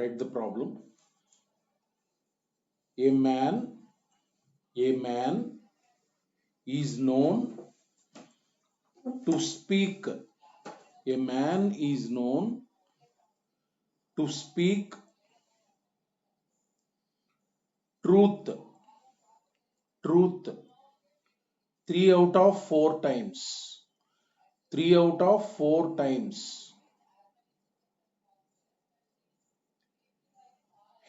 write the problem. A man is known to speak. A man is known to speak truth 3 out of 4 times. 3 out of 4 times.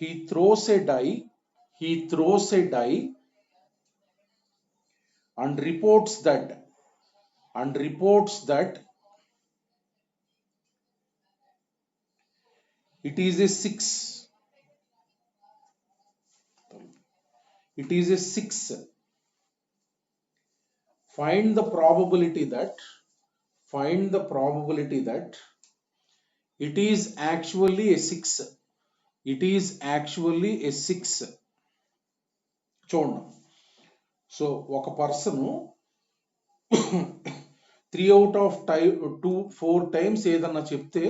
He throws a die and reports that it is a 6. It is a 6. Find the probability that it is actually a 6. It is actually a 6. చూడండి. So ఒక person 3 out of 4 times ఏదన్నా చెప్తే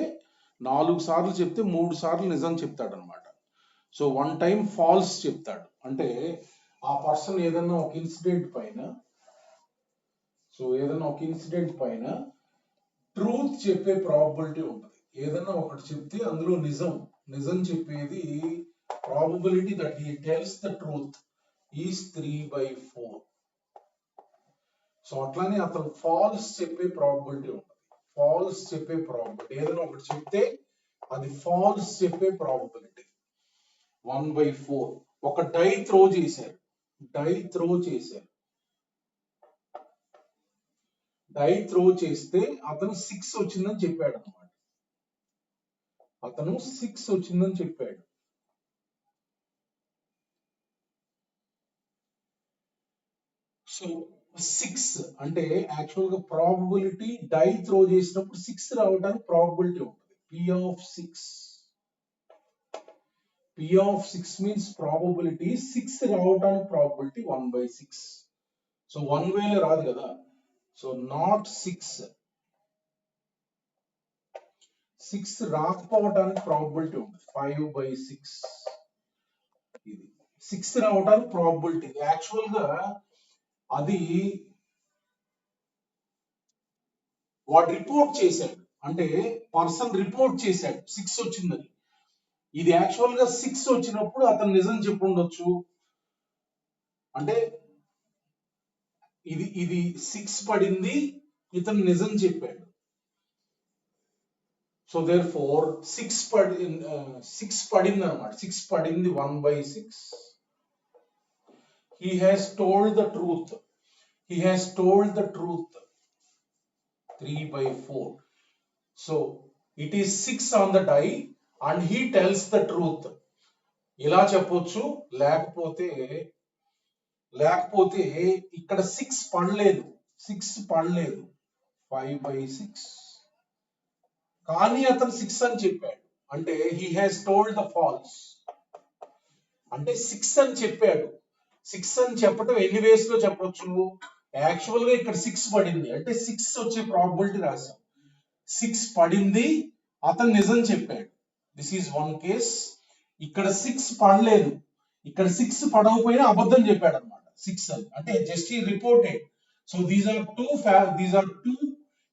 4 సార్లు చెప్తే 3 సార్లు నిజం చెప్తాడు అనమాట. సో 1 టైం ఫాల్స్ చెప్తాడు. అంటే ఆ పర్సన్ ఏదన్నా ఒక ఇన్సిడెంట్ పైన ట్రూత్ చెప్పే ప్రాబబిలిటీ ఉంటుంది. ఏదన్నా ఒకటి చెప్తే అందులో నిజం చెప్పేది probability that he tells the truth is 3/4. So అట్లానే అతను ఫాల్స్ చెప్పే ప్రాబబిలిటీ ఉంటుంది. ఏదైనా ఒకటి చెప్తే అది ఫాల్స్ చెప్పే ప్రాబబిలిటీ 1/4. ఒక డై త్రో చేశారు. డై త్రో చేస్తే అతను 6 వచ్చిందని చెప్పాడు అనమాట. సో 6 అంటే యాక్చువల్ గా ప్రాబబిలిటీ డై త్రో చేసినప్పుడు 6 రావడానికి ప్రాబబిలిటీ ఉంటుంది. P of 6 మీన్స్ ప్రాబబిలిటీ 6 రావడానికి ప్రాబబిలిటీ 1/6. సో 1 వేలో రాదు కదా. సో నాట్ 6 రాకపోవడానికి ప్రాబబిలిటీ ఉంటుంది 5/6. ఇది 6 రావడానికి ప్రాబబిలిటీ. యాక్చువల్ గా అది వాడు రిపోర్ట్ చేశాడు. అంటే పర్సన్ రిపోర్ట్ చేశాడు 6 వచ్చిందని. ఇది యాక్చువల్ గా 6 వచ్చినప్పుడు అతను నిజం చెప్పుండొచ్చు. అంటే ఇది 6 పడింది, ఇతను నిజం చెప్పాడు. సో దేర్ ఫోర్ 6 పడింది అనమాట. 6 పడింది 1/6. He has told the truth 3/4. So it is 6 on the die and he tells the truth. ఇలా చెప్పొచ్చు. లేకపోతే ఇక్కడ 6 పడలేదు 5/6. కానీ అతను 6 అని చెప్పాడు. అంటే he has told the false. అంటే 6 అని చెప్పాడు. 6 అని చెప్పడం ఎన్ని వేస్ లో చెప్పొచ్చు. యాక్చువల్ గా ఇక్కడ 6 పడింది అంటే 6 వచ్చే ప్రాబబిలిటీ రాశాం. 6 పడింది, అతను నిజం చెప్పాడు. This is 1 case. ఇక్కడ 6 పడలేదు, ఇక్కడ 6 పడకపోయినా అబద్ధం చెప్పాడు అనమాట. 6 అని అంటే just he reported. So these are two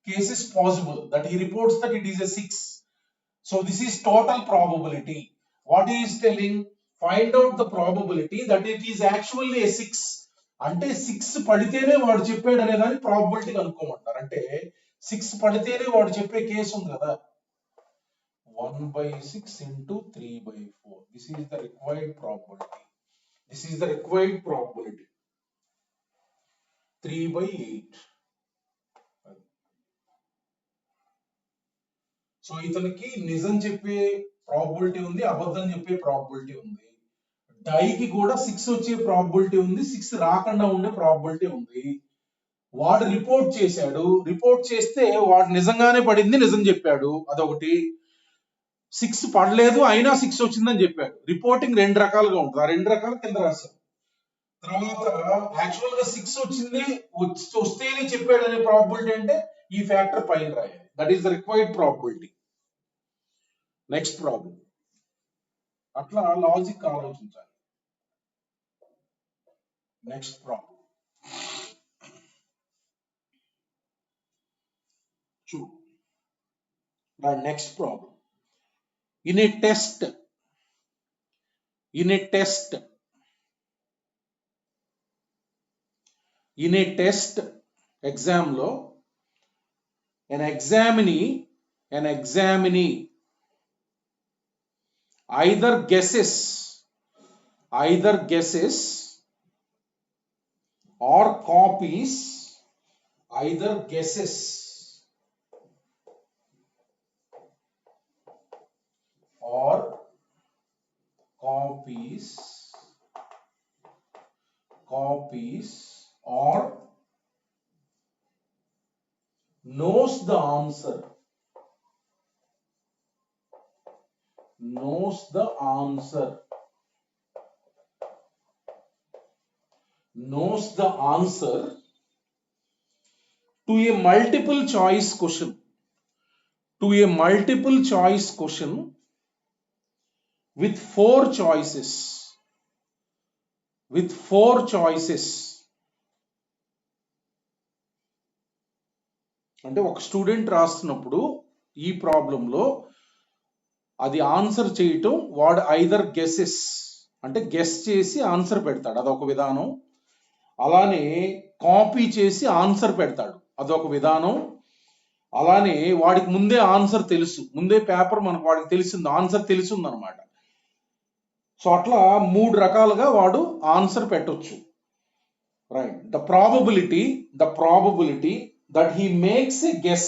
cases possible that he reports that it is a 6. So this is total probability. What he is telling, find out the probability that it is actually a 6. అంటే 6 పడితేనే వాడు చెప్పాడు అనే దాని probability కనుక్కోమంటారు. అంటే 6 పడితేనే వాడు చెప్పే కేసు ఉంది కదా. 1/6 into 3/4. This is the required probability. 3/8. So ఇతనికి నిజం చెప్పే ప్రాబబిలిటీ ఉంది, అబద్ధం చెప్పే ప్రాబబిలిటీ ఉంది. డైకి కూడా 6 వచ్చే ప్రాబబిలిటీ ఉంది, 6 రాకుండా ఉండే ప్రాబబిలిటీ ఉంది. వాడు రిపోర్ట్ చేశాడు. రిపోర్ట్ చేస్తే వాడు నిజంగానే పడింది, నిజం చెప్పాడు. అదొకటి. 6 పడలేదు అయినా 6 వచ్చిందని చెప్పాడు. రిపోర్టింగ్ 2 రకాలుగా ఉంటుంది. ఆ 2 రకాలు కింద రాశాం. తర్వాత యాక్చువల్ గా 6 వచ్చింది వస్తేనే చెప్పాడు అనే ప్రాబబిలిటీ అంటే ఈ ఫ్యాక్టర్ పైన రాయాలి. That is the required probability. Next problem. అట్లా లాజిక్ ఆలోచించాలి. నెక్స్ట్ ప్రాబ్లం చూ. Next problem. In a test, in a test, in a test exam లో an examinee either guesses or copies either guesses or copies or knows the answer to a multiple choice question with four choices అంటే ఒక student రాస్తున్నప్పుడు ఈ ప్రాబ్లంలో అది answer చేయటం వాడు either guesses అంటే గెస్ చేసి ఆన్సర్ పెడతాడు, అదొక విధానం. అలానే కాపీ చేసి ఆన్సర్ పెడతాడు, అదొక విధానం. అలానే వాడికి ముందే ఆన్సర్ తెలుసు, ముందే పేపర్ మనకు వాడికి తెలిసింది, ఆన్సర్ తెలిసింది అనమాట. సో అట్లా మూడు రకాలుగా వాడు ఆన్సర్ పెట్టొచ్చు. Right. The probability that he makes a guess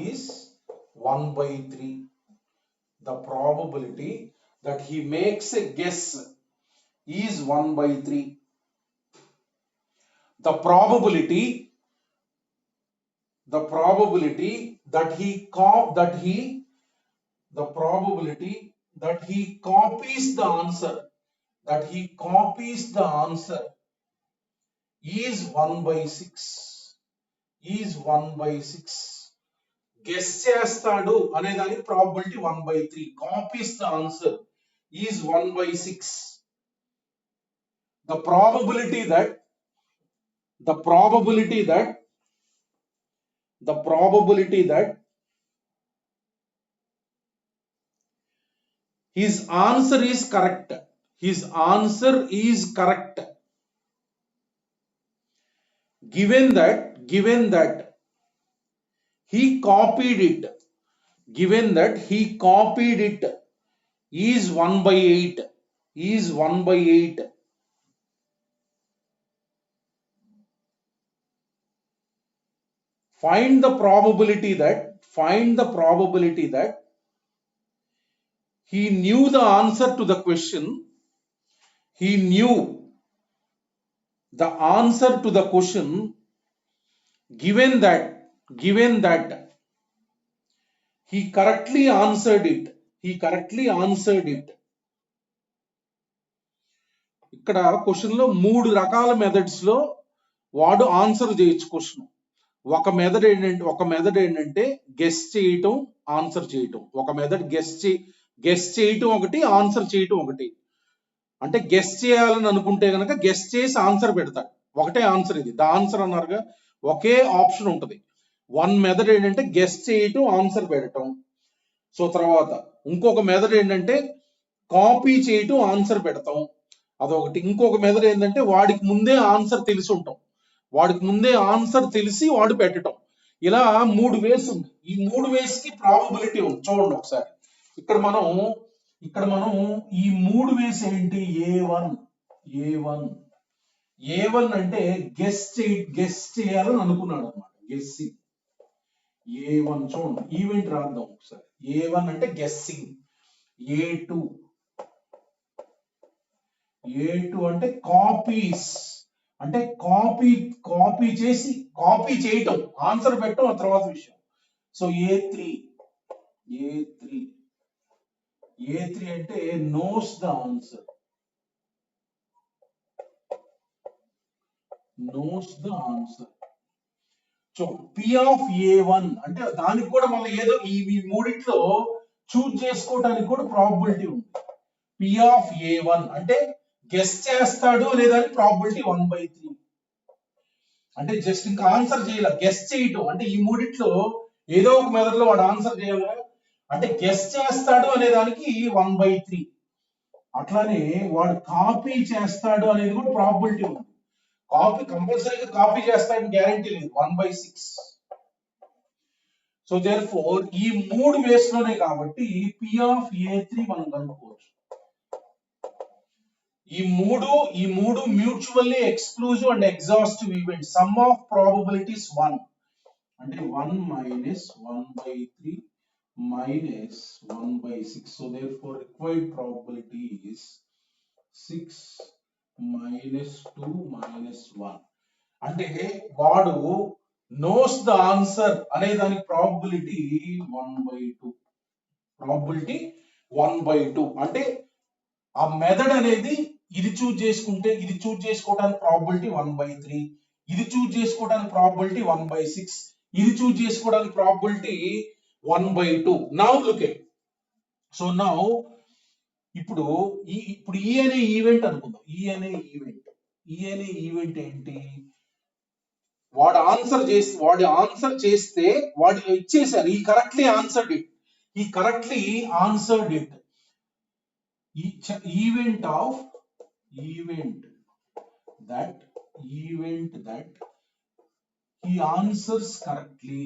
is 1/3. The probability that he makes a guess is 1/3. The probability that he copies the answer is 1/6. Guess చేస్తాడు అనే దానికి probability 1/3. Copies the answer is 1/6. The probability that his answer is correct given that he copied it is 1/8. Find the probability that he knew the answer to the question. He knew the answer to the question given that he correctly answered it. ఇక్కడ question లో మూడు రకాల methods లో వాడు answer చేయొచ్చు question. ఒక method ఏంటంటే guess చేయటం, ఆన్సర్ చేయటం. ఒక మెథడ్ గెస్ చేయటం ఒకటి, ఆన్సర్ చేయటం ఒకటి. అంటే గెస్ చేయాలని అనుకుంటే కనుక గెస్ చేసి ఆన్సర్ పెడతాడు, ఒకటే ఆన్సర్. ఇది ద ఆన్సర్ అన్నారుగా, ఒకే ఆప్షన్ ఉంటుంది. వన్ మెథడ్ ఏంటంటే గెస్ చేయటం, ఆన్సర్ పెట్టడం. సో తర్వాత ఇంకొక మెథడ్ ఏంటంటే కాపీ చేయటం, ఆన్సర్ పెడతాం, అదొకటి. ఇంకొక మెథడ్ ఏంటంటే వాడికి ముందే ఆన్సర్ తెలిసి ఉంటాం, వాడికి ముందే ఆన్సర్ తెలిసి వాడు పెట్టడం. ఇలా మూడు వేస్ ఉంది. ఈ మూడు వేస్ కి ప్రాబబిలిటీ ఉంది. చూడండి ఒకసారి. ఇక్కడ మనం ఈ మూడు వేస్ ఏంటి? A1 అంటే గెస్ చేయాలని అనుకున్నాడు అనమాట, గెస్సింగ్. A1 చూడండి, ఈవెంట్ రాద్దాం ఒకసారి. A1 అంటే గెస్సింగ్. A2 అంటే కాపీస్, అంటే కాపీ చేయటం, ఆన్సర్ పెట్టడం ఆ తర్వాత విషయం. సో A3 అంటే knows the answer. So P of A one అంటే దానికి కూడా మళ్ళీ ఏదో ఈ మూడిట్లో చూజ్ చేసుకోవడానికి కూడా ప్రాబబిలిటీ ఉంది. పి ఆఫ్ ఏ1 అంటే గెస్ చేస్తాడు అనే దానికి ప్రాబబిలిటీ 1/3. అంటే జస్ట్ ఇంకా ఆన్సర్ చేయాలి, గెస్ చేయటం అంటే ఈ మూడిట్లో ఏదో ఒక మెథడ్ లో వాడు ఆన్సర్ చేయాలి, అంటే గెస్ చేస్తాడు అనే దానికి 1/3. అట్లానే వాడు కాపీ చేస్తాడు అనేది కూడా ప్రాబబిలిటీ ఉంది. కాపీ కంపల్సరీగా కాపీ చేస్తాడని గ్యారంటీ లేదు, 1/6. సో దేర్ ఫోర్ ఈ మూడు వేస్ లోనే కాబట్టి పి ఆఫ్ ఏ3 మనం కనుక్కోవచ్చు. ఈ మూడు mutually exclusive and exhaustive event. Some of probabilities 1 అంటే 1 minus 1/3 minus 1/6. So therefore required probability is 6 minus 2 minus 1. అంటే వాడు నోస్ ద ఆన్సర్ అనే దానికి ప్రాబబిలిటీ 1/2. ప్రాబబిలిటీ 1/2 అంటే ఆ మెథడ్ అనేది ఇది చూజ్ చేసుకుంటే ఇది చూజ్ చేసుకోవడానికి ప్రాబబిలిటీ 1/3, ఇది చూజ్ చేసుకోవడానికి ప్రాబబిలిటీ 1/6, ఇది చూజ్ చేసుకోవడానికి probability 1/2. Now look at. So now ఇప్పుడు ఈ అనే ఈవెంట్ అనుకుందాం. ఈ అనే ఈవెంట్ ఏంటి? వాడు ఆన్సర్ చేస్తే వాడు ఇచ్చేసారు, ఈ correctly answered it. Event that he answers correctly.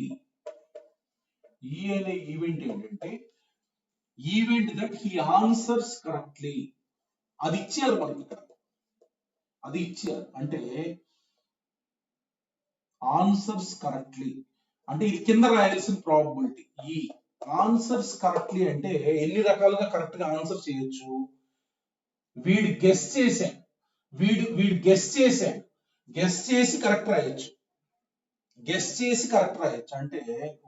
ఈ అనే ఈవెంట్ ఏంటంటే event that he answers correctly. అది ఇచ్చారు మనకి ఇక్కడ, అది ఇచ్చారు అంటే ఆన్సర్స్ కరెక్ట్లీ అంటే ఇది కింద రాయాల్సిన ప్రాబబిలిటీ. ఈ ఆన్సర్స్ కరెక్ట్లీ అంటే ఎన్ని రకాలుగా కరెక్ట్ గా ఆన్సర్ చేయొచ్చు. వీడు గెస్ చేసి కరెక్ట్ రాయొచ్చు. అంటే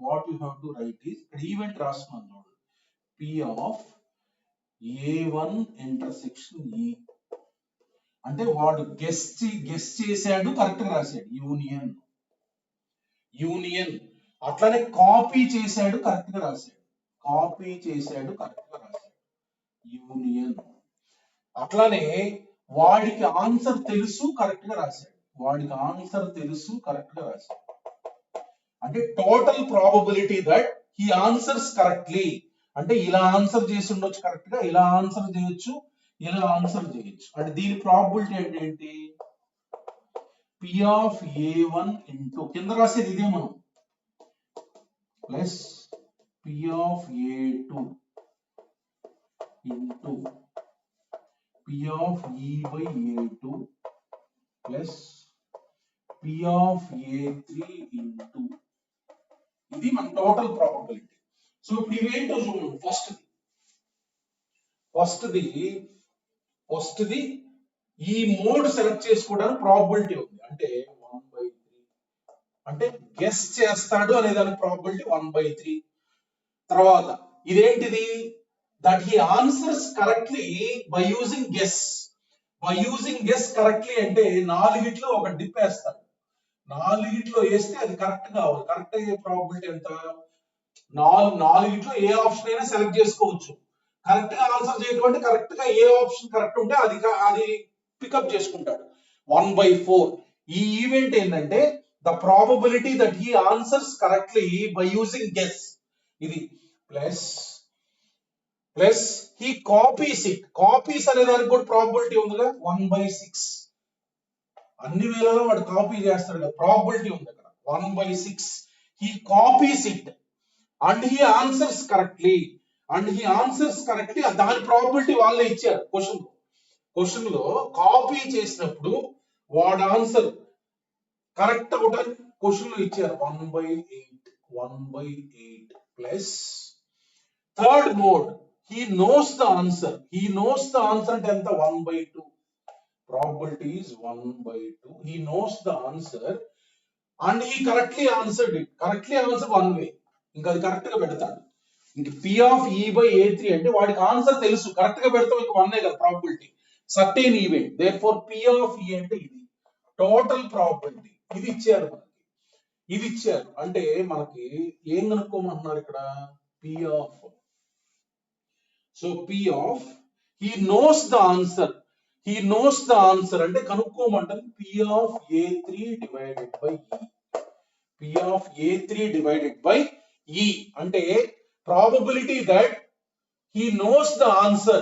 what you have to right is, ఇక్కడ ఈవెంట్ రాస్తున్నాను చూడండి, పి ఆఫ్ ఏ1 ఇంటర్సెక్షన్ ఈ అంటే వాడు గెస్ చేశాడు, కరెక్ట్ గా రాశాడు, యూనియన్. అట్లానే కాపీ చేశాడు, కరెక్ట్ గా రాశాడు, యూనియన్. అట్లానే వాడికి ఆన్సర్ తెలుసు, కరెక్ట్ గా రాశాడు, అంటే total probability that he answers correctly అంటే ఇలా ఆన్సర్ చేసి ఉండొచ్చు, కరెక్ట్ గా ఇలా ఆన్సర్ చేయొచ్చు, అంటే దీని ప్రాబబిలిటీ అంటే ఏంటి? పి ఆఫ్ ఏ1 ఇంటూ కింద రాసేది ఇదే మనం plus P of A two into P of E/A2 plus P of ఏ3 ఇంటూ ఇది మన టోటల్ ప్రాబబిలిటీ. సో ఇప్పుడు ఇవేంటో చూడండి. ఫస్ట్ది ఈ మోడ్ సెలెక్ట్ చేసుకోవడానికి ప్రాబబిలిటీ ఉంది, అంటే 1/3. అంటే గెస్ చేస్తాడు అనే దానికి ప్రాబబిలిటీ 1/3. తర్వాత ఇదేంటిది? That he answers correctly by using guess. Correctly అంటే 4గిట్లో ఒక డిప్ వేస్తాడు, 4గిట్లో వేస్తే అది కరెక్ట్ కావాలి. కరెక్ట్ అయ్యే ప్రాబబిలిటీ ఎంత? 4గిట్లో ఏ ఆప్షన్ అయినా సెలెక్ట్ చేసుకోవచ్చు. కరెక్ట్ గా ఆన్సర్ చేయడం అంటే కరెక్ట్ గా ఏ ఆప్షన్ కరెక్ట్ ఉంటే అది పికప్ చేసుకుంటాడు. 1/4. ఈ ఈవెంట్ ఏంటంటే the probability that he answers correctly by using guess, ఇది ప్లస్ హీ కాపీస్ అనే దానికి కూడా ప్రాబబిలిటీ ఉందిగా 1/6. అన్ని వేళలో వాడు కాపీ చేస్తాడు కదా, ప్రాబబిలిటీ ఉంది అక్కడ 1/6. He copies it and he answers correctly దాని ప్రాబబిలిటీ వాళ్ళే ఇచ్చారు క్వశ్చన్ లో కాపీ చేసినప్పుడు వాడు ఆన్సర్ కరెక్ట్ అవడానికి క్వశ్చన్ లో ఇచ్చారు 1/8 plus third mode he knows the answer అంటే ఎంత? 1/2. probability is 1/2. he knows the answer and he correctly answered it. one way, ఇంకా అది కరెక్ట్ గా పెడతాడు. ఇంక పి ఆఫ్ E/A3 అంటే వాడికి ఆన్సర్ తెలుసు, కరెక్ట్ గా పెడతాం, ఇంక 1 కదా probability, certain event. Therefore P of E అంటే ఇది టోటల్ ప్రాబబిలిటీ, ఇది ఇచ్చారు మనకి. ఇది ఇచ్చారు అంటే మనకి ఏం కనుక్కోమంటున్నారు ఇక్కడ P of. So P of he knows the answer. He knows the answer అంటే కనుక్కోమంటారు P of A3 divided by E. P of A3 divided by E అంటే probability that he knows the answer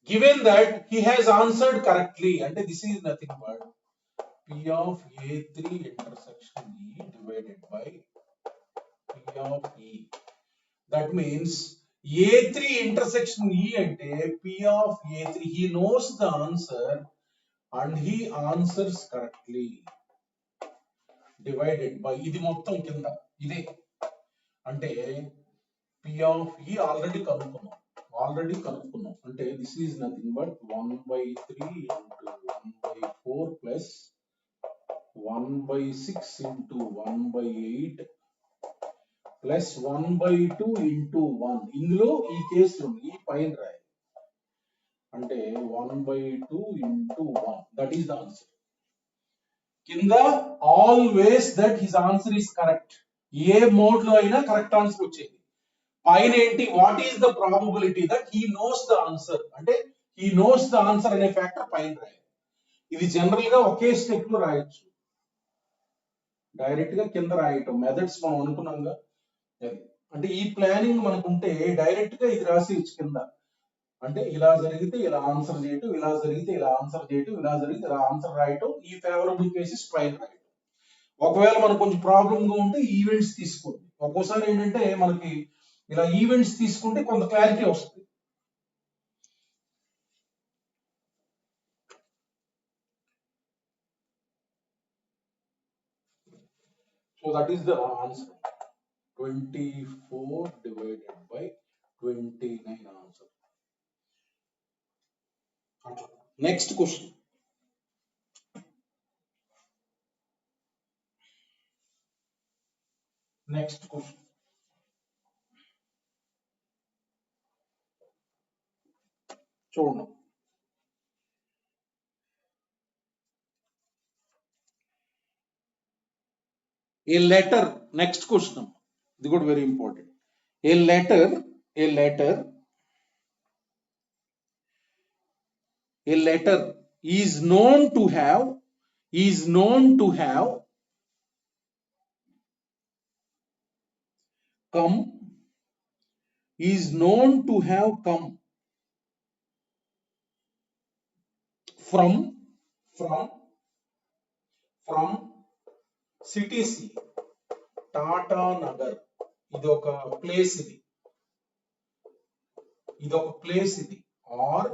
given that he has answered correctly. And this is nothing but P of A3 intersection E divided by P of E. That means A3 intersection E ante P of A3. He knows the answer and he answers correctly. Divided by ఇది మొత్తం కింద ఇదే అంటే P of E already కనుక్కున్నాం అంటే this is nothing but 1/3 into 1/4 plus 1/6 into 1/8 plus 1/2 into 1. ఇందులో ఈ కేసులో ఈ పైన రాయి అంటే 1/2 into 1. That is the answer. కింద always that his answer is correct. ఏ మోడ్ లో అయినా కరెక్ట్ ఆన్సర్ వచ్చేది. పైన ఏంటి what is the probability that he knows the answer అంటే హీ నోస్ ద ఆన్సర్ అనే ఫ్యాక్టర్ పైన రాయాలి. ఇది జనరల్ గా ఒకే స్టెప్ లో రాయొచ్చు, డైరెక్ట్ గా కింద రాయటం మెథడ్స్ మనం అనుకున్నాంగా. అంటే ఈ ప్లానింగ్ మనకు ఉంటే డైరెక్ట్ గా ఇది రాసేయచ్చు కింద. అంటే ఇలా జరిగితే ఇలా ఆన్సర్ చేయటం, ఇలా జరిగితే ఇలా ఆన్సర్ చేయటం, ఇలా జరిగితే ఇలా ఆన్సర్ రాయటం, ఈ ఫేవరబుల్ కేసెస్ పైన రాయటం. ఒకవేళ మనకు కొంచెం ప్రాబ్లమ్ గా ఉంటే ఈవెంట్స్ తీసుకోండి. ఒక్కోసారి ఏంటంటే మనకి ఇలా ఈవెంట్స్ తీసుకుంటే కొంత క్లారిటీ వస్తుంది. So that is the answer 24 divided by 29 answer. Next question. చూడండి. A letter, next question. This is very important. A letter is known to have come from city C Tatanagar. ఇది ఒక place ఇది are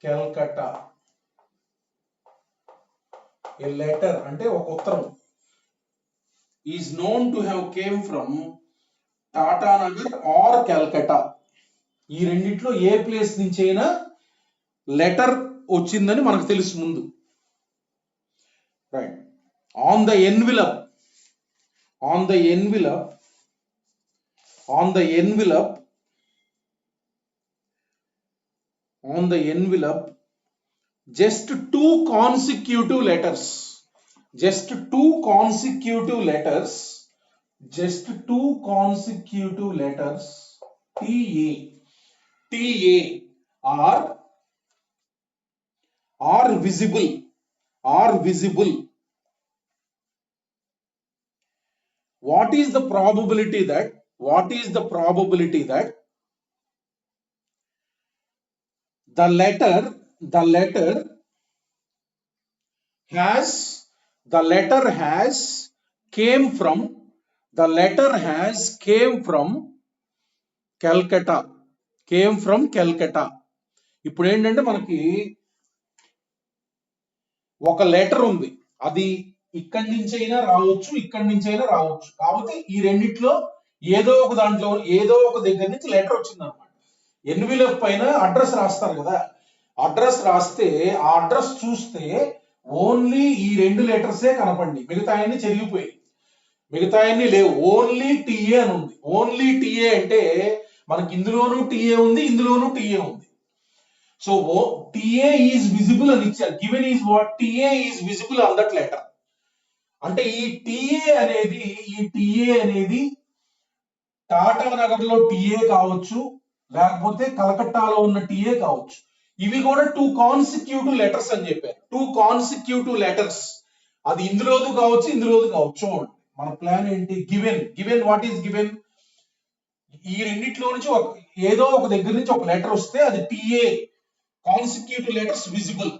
Calcutta. A letter అంటే ఒక ఉత్తరం is known to have came from Tatanagar or Calcutta. ఈ రెండిట్లో ఏ place నుంచి అయినా లెటర్ వచ్చిందని మనకు తెలుసు ముందు. Right. On the envelope just two consecutive letters TA are visible. What is the probability that the letter has came from Calcutta. ఇప్పుడు ఏంటంటే మనకి ఒక లెటర్ ఉంది, అది ఇక్కడి నుంచి అయినా రావచ్చు, కాబట్టి ఈ రెండిట్లో ఏదో ఒక దగ్గర నుంచి లెటర్ వచ్చింది అనమాట. ఎన్విలప్ పైన అడ్రస్ రాస్తారు కదా, అడ్రస్ రాస్తే ఆ అడ్రస్ చూస్తే ఓన్లీ ఈ రెండు లెటర్సే కనపడి, మిగతా అన్ని చెరిగిపోయాయి, మిగతా అన్ని లేవు. ఓన్లీ టీఏ అని ఉంది. ఓన్లీ టీఏ అంటే మనకి ఇందులోనూ టీఏ ఉంది, ఇందులోనూ టీఏ ఉంది. సో TA is visible అని ఇచ్చారు. Given is what TA is visible on that letter. అంటే ఈ టీఏ అనేది టాటా నగర్ లో టీఏ కావచ్చు, లేకపోతే కలకట్టాలో ఉన్న టీఏ కావచ్చు. ఇవి కూడా 2 కాన్సిక్యూటివ్ లెటర్స్ అని చెప్పారు. 2 కాన్సిక్యూటివ్ లెటర్స్. అది ఇందులోది కావచ్చు, ఇందులోది కావచ్చు. చూడండి మన ప్లాన్ ఏంటి? Given what is given? ఈ రెండిట్లో నుంచి ఏదో ఒక దగ్గర నుంచి ఒక లెటర్ వస్తే అది TA, consecutive letters visible.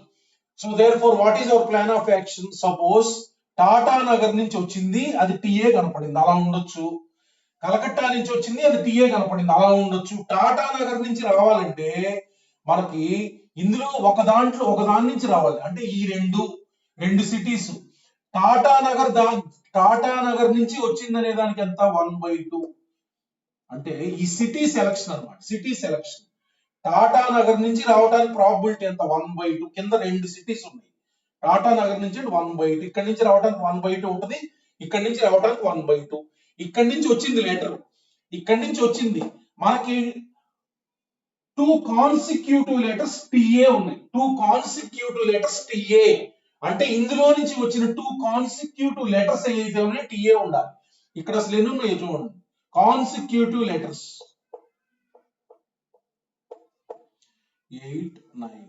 So therefore what is our plan of action? Suppose Tatanagar నుంచి వచ్చింది, అది టీఏ కనపడింది, అలా ఉండొచ్చు. కలకట్టా నుంచి వచ్చింది, అది టీఏ కనపడింది, అలా ఉండొచ్చు. టాటా నగర్ నుంచి రావాలంటే మనకి ఇందులో ఒకదాని నుంచి రావాలి. అంటే ఈ రెండు సిటీస్ టాటా నగర్ నుంచి వచ్చిందనే దానికి ఎంత? 1/2. అంటే ఈ సిటీ సెలక్షన్ అన్నమాట. సిటీ సెలక్షన్ టాటా నగర్ నుంచి రావడానికి ప్రాబిలిటీ ఎంత? 1/2. కింద 2 సిటీస్ ఉన్నాయి. టాటా నగర్ నుంచి 1/2, ఇక్కడి నుంచి రావడానికి 1/2 ఉంటుంది, ఇక్కడి నుంచి రావడానికి 1/2. ఇక్కడి నుంచి వచ్చింది లెటర్, ఇక్కడి నుంచి వచ్చింది. మనకి 2 కాన్సిక్యూటివ్ లెటర్స్ టీఏ ఉన్నాయి. 2 కాన్సిక్యూటివ్ లెటర్స్ టీఏ అంటే ఇందులో నుంచి వచ్చిన 2 కాన్సిక్యూటివ్ లెటర్స్ ఏదైతే ఉన్నాయో టీఏ ఉండాలి. ఇక్కడ అసలు ఎన్ని ఉన్నాయో చూడండి. Consecutive letters 8, 9.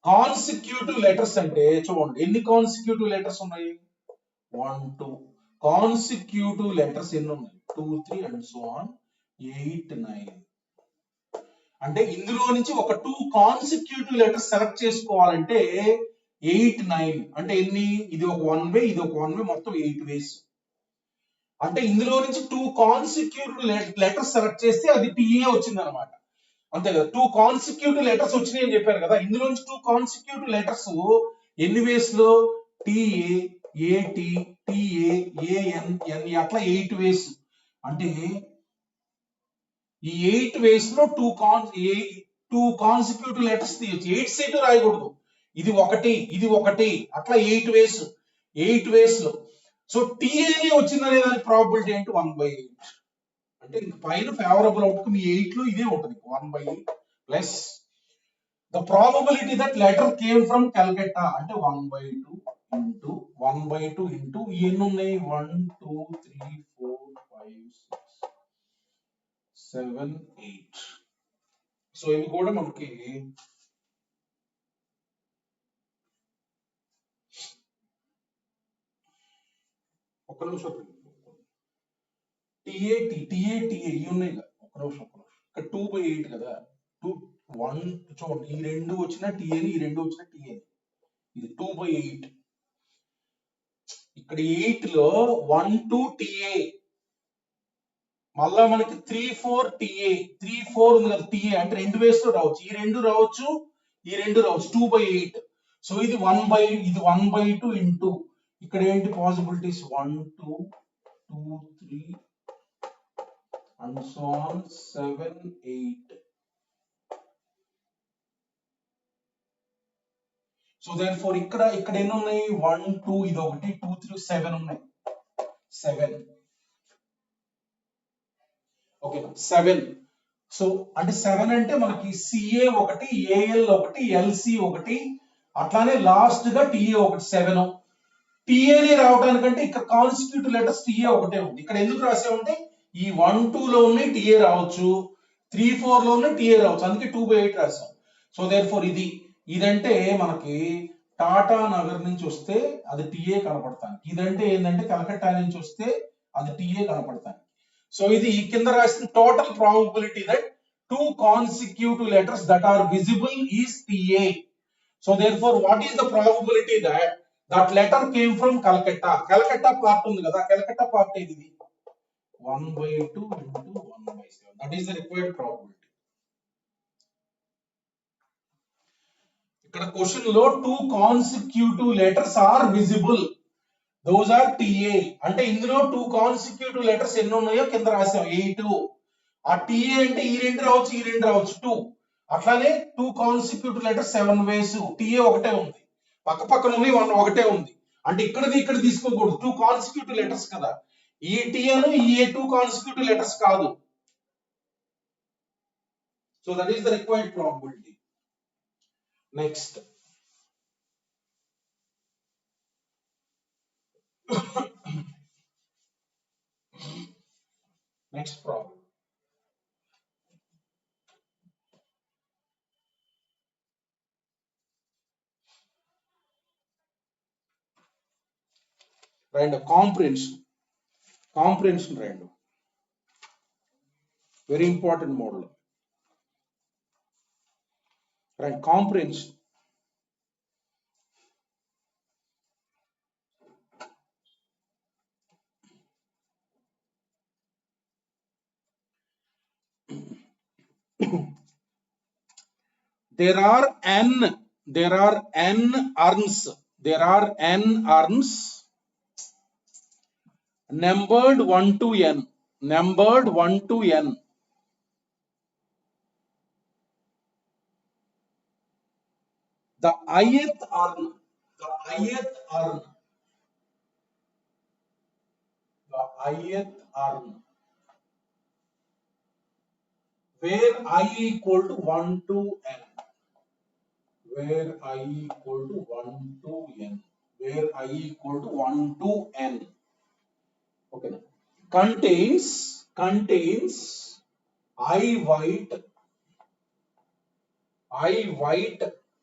కాన్సిక్యూటివ్ లెటర్స్ అంటే చూడండి ఎన్ని కాన్సిక్యూటివ్ లెటర్స్ ఉన్నాయి? 1, 2. కాన్సిక్యూటివ్ లెటర్స్ ఎన్ని ఉన్నాయి? 2, 3 అండ్ సో ఆన్ 8, 9. అంటే ఇందులో నుంచి ఒక 2 కాన్సిక్యూటివ్ లెటర్స్ సెలెక్ట్ చేసుకోవాలంటే 8, 9 అంటే ఎన్ని? ఇది ఒక 1 వే, ఇది ఒక 1 వే, మొత్తం 8 వేస్. అంటే ఇందులో నుంచి 2 కాన్సిక్యూటివ్ లెటర్స్ సెలెక్ట్ చేస్తే అది టీఏ వచ్చింది అనమాట. అంతే కదా, 2 కాన్సిక్యూటివ్ లెటర్స్ వచ్చినాయి అని చెప్పారు కదా. ఇందులో నుంచి 2 కాన్సిక్యూటివ్ లెటర్స్ ఎన్ని వేస్ లో? టీఏ, ఏటి, టీఏ, ఏఎన్, ఎన్ అట్లా 8 వేస్. అంటే ఈ 8 వేస్ లో 2 కాన్సిక్యూటివ్ లెటర్స్ తీయచ్చు. 8 సీటు రాయకూడదు. ఇది ఒకటి అట్లా 8 వేస్. 8 వేస్ లో సో టీఏ వచ్చిందనే దానికి ప్రాబిలిటీ ఏంటి? 1/8. అంటే ఇంక పైన ఫేవరబుల్ అవుట్కమ్ ఈ 8 లో ఇదే ఉంటుంది. 1/8 plus the probability that letter came from Calcutta అంటే 1/2 ఇంటూ 1/2 ఇంటూ ఎన్ని ఉన్నాయి? 1, 2, 3, 4, 5, 6, 7, 8. సో ఇవి కూడా మనకి ఒక్క నిమిషం టీఏ ఇవి ఉన్నాయి కదా. ఒక్క నిమిషం ఇక్కడ 2/8 కదా. 2, 1 చూడండి, ఈ 2 వచ్చిన టీఏని, ఈ 2 వచ్చిన టీఏని, ఇది 2/8. ఇక్కడ 8 లో 1, 2 టీఏ, మళ్ళా మనకి 3, 4 టీఏ, 3, 4 ఉంది కదా టీఏ. అంటే 2 వేస్ లో రావచ్చు. ఈ 2 రావచ్చు, ఈ 2 రావచ్చు. 2/8. సో ఇది 1/2 ఇంటూ ఇక్కడ ఏంటి possibilities? 1, 2, 2, 3 and so on 7, 8. So therefore ఇక్కడ ఎన్ని ఉన్నాయి? 1, 2 ఇది ఒకటి, 2, 3, 7 ఉన్నాయి. 7. ఓకే 7. సో అంటే 7 అంటే మనకి సిఏ ఒకటి, ఏఎల్ ఒకటి, ఎల్సి ఒకటి, అట్లానే లాస్ట్ గా టీఏ ఒకటి. 7. టీఏని రావడానికంటే ఇక్కడ కాన్స్టిట్యూటివ్ లెటర్స్ టీఏ ఒకటే ఉంది. ఇక్కడ ఎందుకు రాసామంటే ఈ 1, 2 లో ఉన్నాయి టీఏ రావచ్చు, 3, 4 లో ఉన్నాయి టీఏ రావచ్చు, అందుకే 2/8 రాసాం. సో దేర్ఫోర్ ఇదంటే మనకి టాటా నగర్ నుంచి వస్తే అది టీఏ కనపడతాను. ఇదంటే ఏంటంటే కలకట్టా నుంచి వస్తే అది టీఏ కనపడతాను. సో ఇది కింద రాసిన total probability that 2 consecutive letters that are visible is TA. So therefore what is the probability that letter came from Calcutta? Calcutta part ఉంది కదా, Calcutta part ఇది 1/2 into 1/7. That is the required probability. ఇక్కడ question లో 2 consecutive letters are visible. Those are TA. అంటే ఇందులో 2 consecutive letters ఎన్ని ఉన్నాయో కింద రాసాం 8. ఆ TA అంటే ఈ 2 రావచ్చు, ఈ 2 రావచ్చు 2. అట్లానే 2 consecutive letters 7 వేస్. TA ఒకటే ఉంది, పక్క పక్కన ఉన్నాయి 1 ఒకటే ఉంది. అంటే ఇక్కడ తీసుకోకూడదు, 2 consecutive letters కదా. ఈ TA ను ఈ 2 consecutive letters కాదు. So that is the required probability. Next Next problem. Right, comprehension right, very important model, right? Comprehension. there are n urns, there are n urns numbered 1 to n, numbered 1 to n. The ith urn, the ith urn, the ith urn, where I equal to 1 to n, where I equal to 1 to n, where I equal to 1 to n, okay, contains I white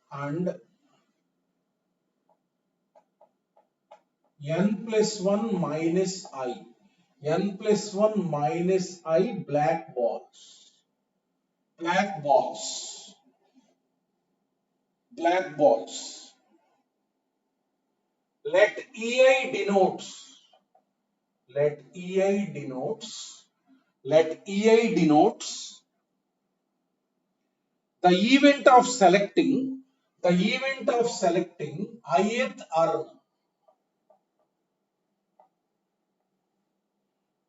and n plus 1 minus I, n plus 1 minus I black balls, black balls, black balls. Let EI denotes, let EI denotes, let EI denotes the event of selecting, the event of selecting ith urn,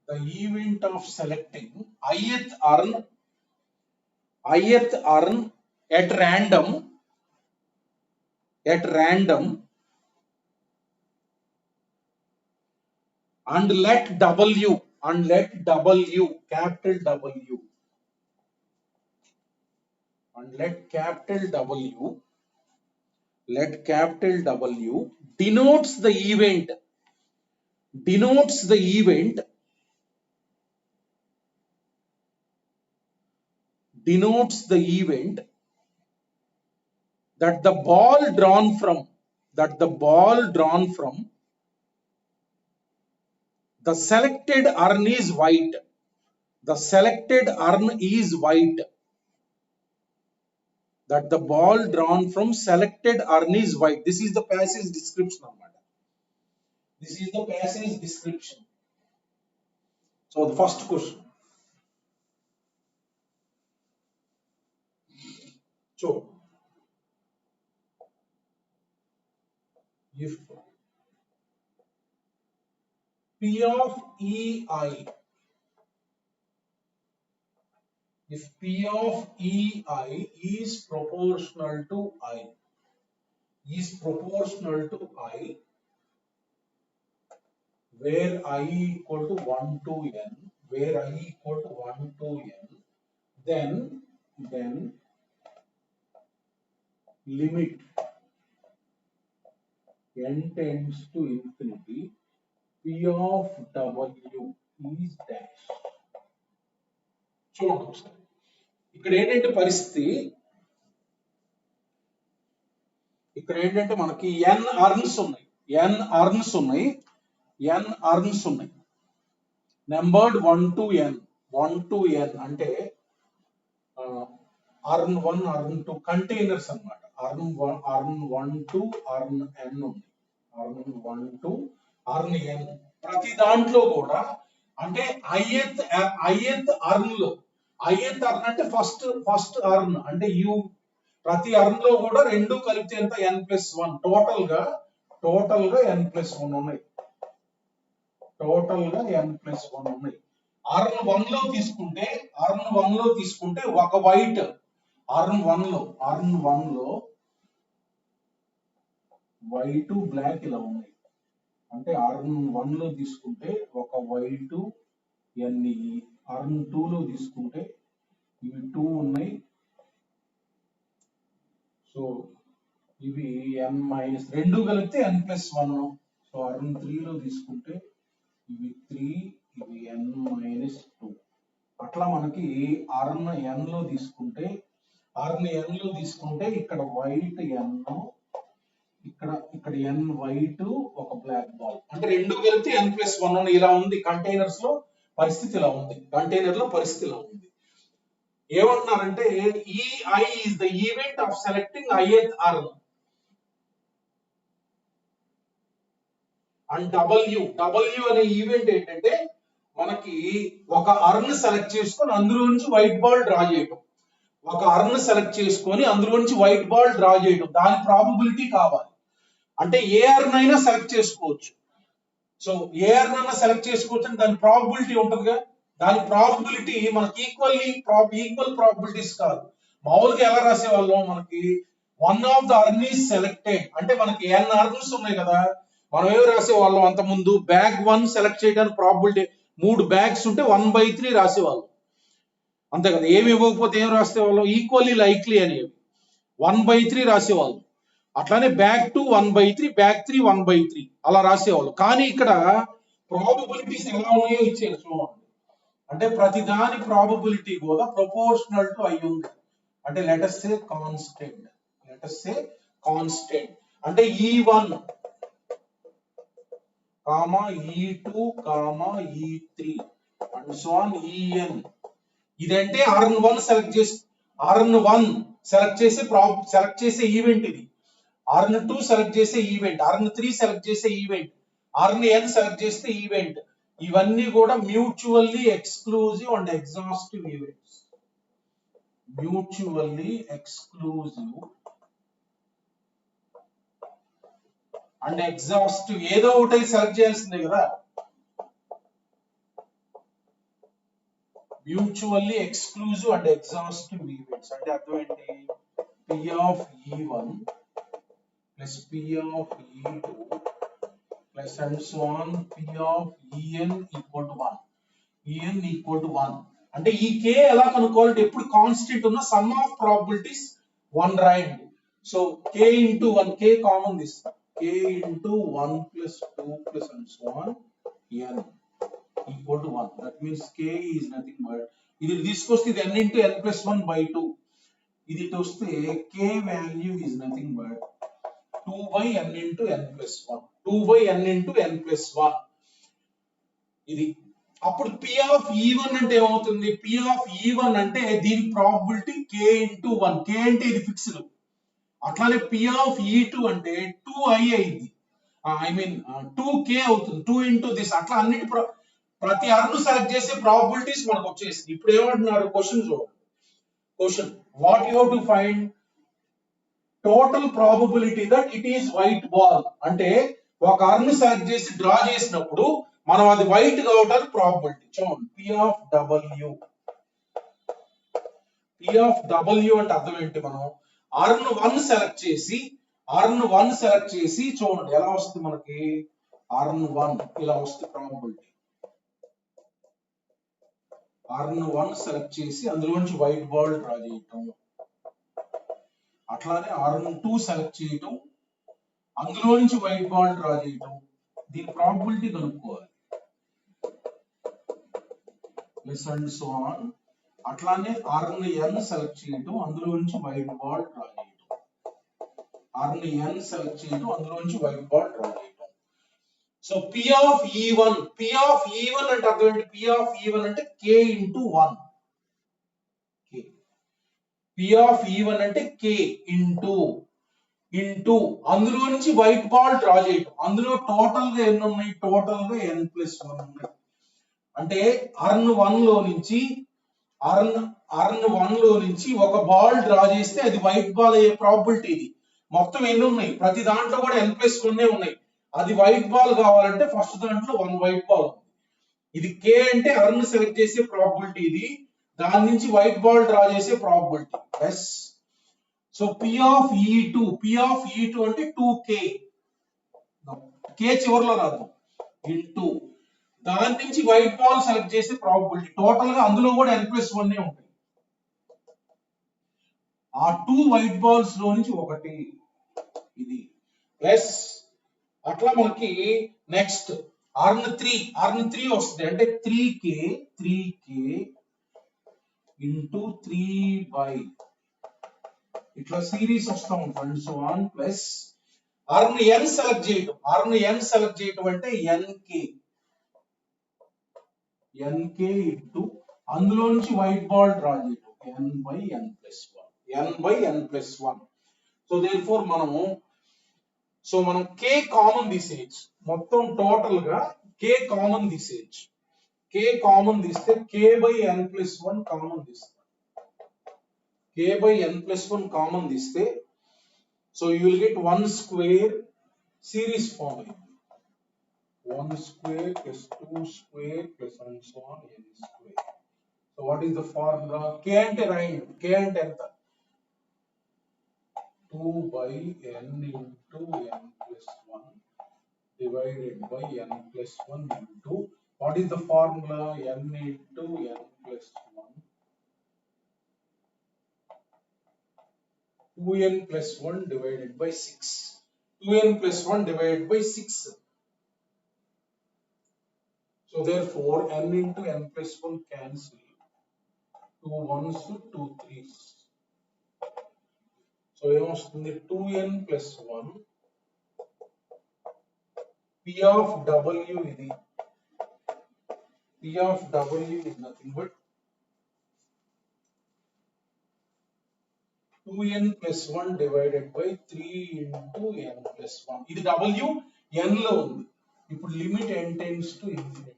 the event of selecting ith urn, ith urn at random, at random, and let W, and let W, capital W, and let capital W, let capital W denotes the event, denotes the event, denotes the event that the ball drawn from, that the ball drawn from the selected urn is white, the selected urn is white, that the ball drawn from selected urn is white. This is the passage description of matter. This is the passage description. So the first question. So if P of EI, if P of EI is proportional to I, is proportional to I, where I equal to 1 to n, where I equal to 1 to n, then limit n tends to infinity, P of W is dash. చూడండి ఒకసారి ఇక్కడ ఏంటంటే పరిస్థితి, ఇక్కడ ఏంటంటే మనకి n earns ఉన్నాయి, n earns ఉన్నాయి, n అర్న్స్ ఉన్నాయి, numbered 1 to n, 1 to n అంటే అర్న్ 1 అర్న్ 2 కంటైనర్స్ అన్నమాట. అర్న్ 1 to అర్న్ n ఉంది, అర్న్ 1 to అర్న్ n. ప్రతి దాంట్లో కూడా అంటే ఐఎత్ అర్న్ లో, ఐఎత్ అర్న్ అంటే ఫస్ట్ అర్న్ అంటే యు, ప్రతి అర్న్ లో కూడా రెండు కలిపితే ఎంత n ప్లస్ 1, టోటల్ గా n ప్లస్ 1 ఉన్నాయి, టోటల్ గా n ప్లస్ 1 ఉన్నాయి. అర్న్ 1 లో తీసుకుంటే, అర్న్ 1 లో తీసుకుంటే ఒక వైట్, అర్న్ 1 లో, అర్న్ 1 లో వైట్ బ్లాక్ ఇలా ఉన్నాయి. అంటే అర్న్ 1 లో తీసుకుంటే ఒక వైట్ ఎన్ని, అర్న్ 2 లో తీసుకుంటే ఇవి 2 ఉన్నాయి. సో ఇవి n మైనస్, రెండు కలిపితే n ప్లస్ 1. సో అర్న్ 3 లో తీసుకుంటే ఇవి 3, ఇవి n మైనస్ 2. అట్లా మనకి ఆర్న్ ఎన్ లో తీసుకుంటే ఇక్కడ వైట్ ఎన్, ఇక్కడ ఎన్ వైట్, ఒక బ్లాక్ బాల్, అంటే రెండు కలిపితే n+1 ఇలా ఉంది. కంటైనర్స్ లో పరిస్థితి ఇలా ఉంది, కంటైనర్ లో పరిస్థితి ఇలా ఉంది. ఏమంటున్నారంటే EI is the event of selecting ith urn and W అనే ఈవెంట్ ఏంటంటే మనకి ఒక అర్న్ సెలెక్ట్ చేసుకొని అందులో నుంచి వైట్ బాల్ డ్రా చేయడం, దాని ప్రాబబిలిటీ కావాలి. అంటే ఏ అర్న్ అయినా సెలెక్ట్ చేసుకోవచ్చు. సో ఏ అర్న్ అయినా సెలెక్ట్ చేసుకోవచ్చు అంటే దాని ప్రాబబిలిటీ ఉంటుందిగా. దాని ప్రాబబిలిటీ మనకి ఈక్వల్ ప్రాబబిలిటీస్ కాదు. మామూలుగా ఎలా రాసేవాళ్ళం, మనకి one of the earn is selected అంటే మనకి n అర్న్స్ ఉన్నాయి కదా, మనం ఏమి రాసేవాళ్ళం అంత ముందు, బ్యాగ్ 1 సెలెక్ట్ చేయడానికి ప్రాబబిలిటీ 3 బ్యాగ్స్ ఉంటే 1/3 రాసేవాళ్ళం అంతే కదా. ఏమి ఇవ్వకపోతే ఏం రాసేవాళ్ళం, ఈక్వల్లీ లైక్లీ అనేవి 1/3 రాసేవాళ్ళం. అట్లానే బ్యాగ్ 2 1/3, బ్యాగ్ 3 1/3 అలా రాసేవాళ్ళు. కానీ ఇక్కడ ప్రాబబిలిటీస్ ఎలా ఉన్నాయో ఇచ్చారు చూడండి. అంటే ప్రతి దాని ప్రాబబిలిటీ కూడా ప్రపోర్షనల్ టు అయి ఉంది. అంటే లెటస్ సే కాన్స్టెంట్ అంటే E1 comma E2 comma E3 and so on En. ఇదంటే Rn1 సెలెక్ట్ చేసే ఈవెంట్ ఇది. Rn2 సెలెక్ట్ చేసే ఈవెంట్, Rn3 సెలెక్ట్ చేసే ఈవెంట్, Rn సెలెక్ట్ చేసే ఈవెంట్. ఇవన్నీ కూడా mutually exclusive and exhaustive events. Mutually exclusive and exhaustive, ఏదో ఒకటి సెలెక్ట్ చేయాల్సిందే కదా. Mutually exclusive and exhaustive events అంటే అర్థం ఏంటి, P of E1 plus P of E2 plus and so on P of En equal to 1. అంటే ఈ k ఎలా కనుక్కోవాలంటే ఎప్పుడు కాన్స్టెంట్ ఉన్న సమ్ ఆఫ్ ప్రాబబిలిటీస్ 1 రాయండి. So k into 1, k common తీస్తాం, k into 1 plus 2 plus and so on n equal to 1. That means k is nothing but ఇది తీసుకొస్తే ఇది n into n+1/2. ఇది వస్తే k value is nothing but 2/n into n+1, 2/n into n+1. ఇది అప్పుడు P of E1 అంటే ఏమవుతుంది, P of E1 అంటే దీని ప్రాబబిలిటీ k into 1. k అంటే ఇది ఫిక్స్డ్. అట్లానే P of E2 అంటే 2i అయింది, ఐ మీన్ 2k అవుతుంది, 2 into this. అట్లా అన్నిటి ప్రతి అర్న్ సెలెక్ట్ చేసే ప్రాబబిలిటీస్ మనకు వచ్చేసింది. ఇప్పుడు ఏమంటున్నారు క్వశ్చన్ చూడండి. Question, what you have to find total probability that it is white ball. అంటే ఒక అర్న్ సెలెక్ట్ చేసి డ్రా చేసినప్పుడు మనం అది వైట్ కావడానికి ప్రాబబిలిటీ చూడండి. P of W అంటే అర్థం ఏంటి, మనం Rn1 సెలెక్ట్ చేసి చూడండి ఎలా వస్తుంది మనకి, Rn1 ఇలా వస్తుంది ప్రాబబిలిటీ. Rn1 సెలెక్ట్ చేసి అందులోంచి వైట్ బాల్ డ్రా చేయటం, అట్లానే Rn2 సెలెక్ట్ చేయటం, అందులో నుంచి వైట్ బాల్ డ్రా చేయటం. దీని ప్రాబబిలిటీ కనుక్కోవాలి. And so on. అట్లానే Rn సెలెక్ట్ చేయటం, అందులో నుంచి వైట్ బాల్ డ్రా చేయటం, Rn సెలెక్ట్ చేయటం, అందులో నుంచి వైట్ బాల్ డ్రా చేయటం. సో P of E1 అంటే అర్థం ఏంటి, P of E1 అంటే k into 1. P of E1 అంటే k into అందులో నుంచి వైట్ బాల్ డ్రా చేయటం. అందులో టోటల్ గా ఎన్ని ఉన్నాయి, టోటల్ గా n+1 ఉన్నాయి. అంటే Rn1 లో నుంచి ఒక బాల్ డ్రా చేస్తే అది వైట్ బాల్ అయ్యే ప్రాబబిలిటీ ఇది. మొత్తం ఎన్ని ఉన్నాయి, ప్రతి దాంట్లో కూడా n+1 ఉన్నాయి. అది వైట్ బాల్ కావాలంటే ఫస్ట్ దాంట్లో 1 వైట్ బాల్ ఉంది. ఇది k అంటే అర్న్ సెలెక్ట్ చేసే ప్రాబబిలిటీ, ఇది దాని నుంచి వైట్ బాల్ డ్రా చేసే probability. Yes. So P of E2 అంటే 2k, k చివర్లో రాదు, ఇంటూ దాని నుంచి వైట్ బాల్ సెలెక్ట్ చేసే ప్రాబబిలిటీ. టోటల్ గా అందులో కూడా n+1 ఉంటాయి. ఆ 2 వైట్ బాల్స్ లో నుంచి ఒకటి ఇది ప్లస్. అట్లా మనకి నెక్స్ట్ Rn3 వస్తుంది. అంటే 3k ఇంటూ 3 ఇట్లా సిరీస్ వస్తూ ఉంటుంది. సో 1 ప్లస్ ఆర్ని ఎన్ సెలెక్ట్ చేయటం అంటే ఎన్కే ఇంటూ అందులో నుంచి వైట్ బాల్ డ్రా చేయటం n/n+1 సో దేర్ఫోర్ మనం k కామన్ తీసేయచ్చు. మొత్తం టోటల్ గా k కామన్ తీసేయచ్చు. k కామన్ తీస్తే k/n+1 కామన్ తీస్తాం. k/n+1 కామన్ తీస్తే so you will get 1 square series form అయింది. 1 square plus 2 square plus and so on n square. So what is the formula? K ante right. K ante enta 2/n into n+1 divided by n+1 into what is the formula? n into n+1 2n+1 divided by 6. 2n+1 divided by 6. So therefore n into n+1 cancel. 2 1s 2 3s. So ఏమొస్తుంది 2n+1 p of w ఇది p of w is nothing but 2n+1 divided by 3 into n+1. ఇది w n లో ఉంది. ఇప్పుడు limit n tends to infinity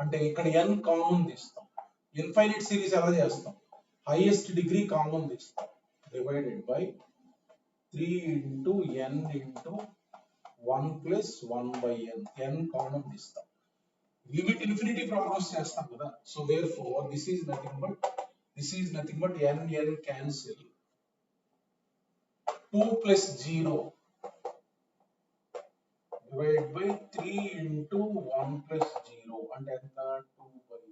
అంటే ఇక్కడ n common తీస్తాం. Infinite series ఎలా చేస్తాం? హైయెస్ట్ డిగ్రీ కామన్ తీస్తాం. Divided by 3 into n into 1 plus 1/n. n common తీస్తాం. లిమిట్ ఇన్ఫినిటీ ప్రాబ్లమ్స్ చేస్తాం కదా. So therefore this is nothing but n cancel. 2 plus 0 divided by 3 into 1 plus 0 అంటే ఎంత 2/3.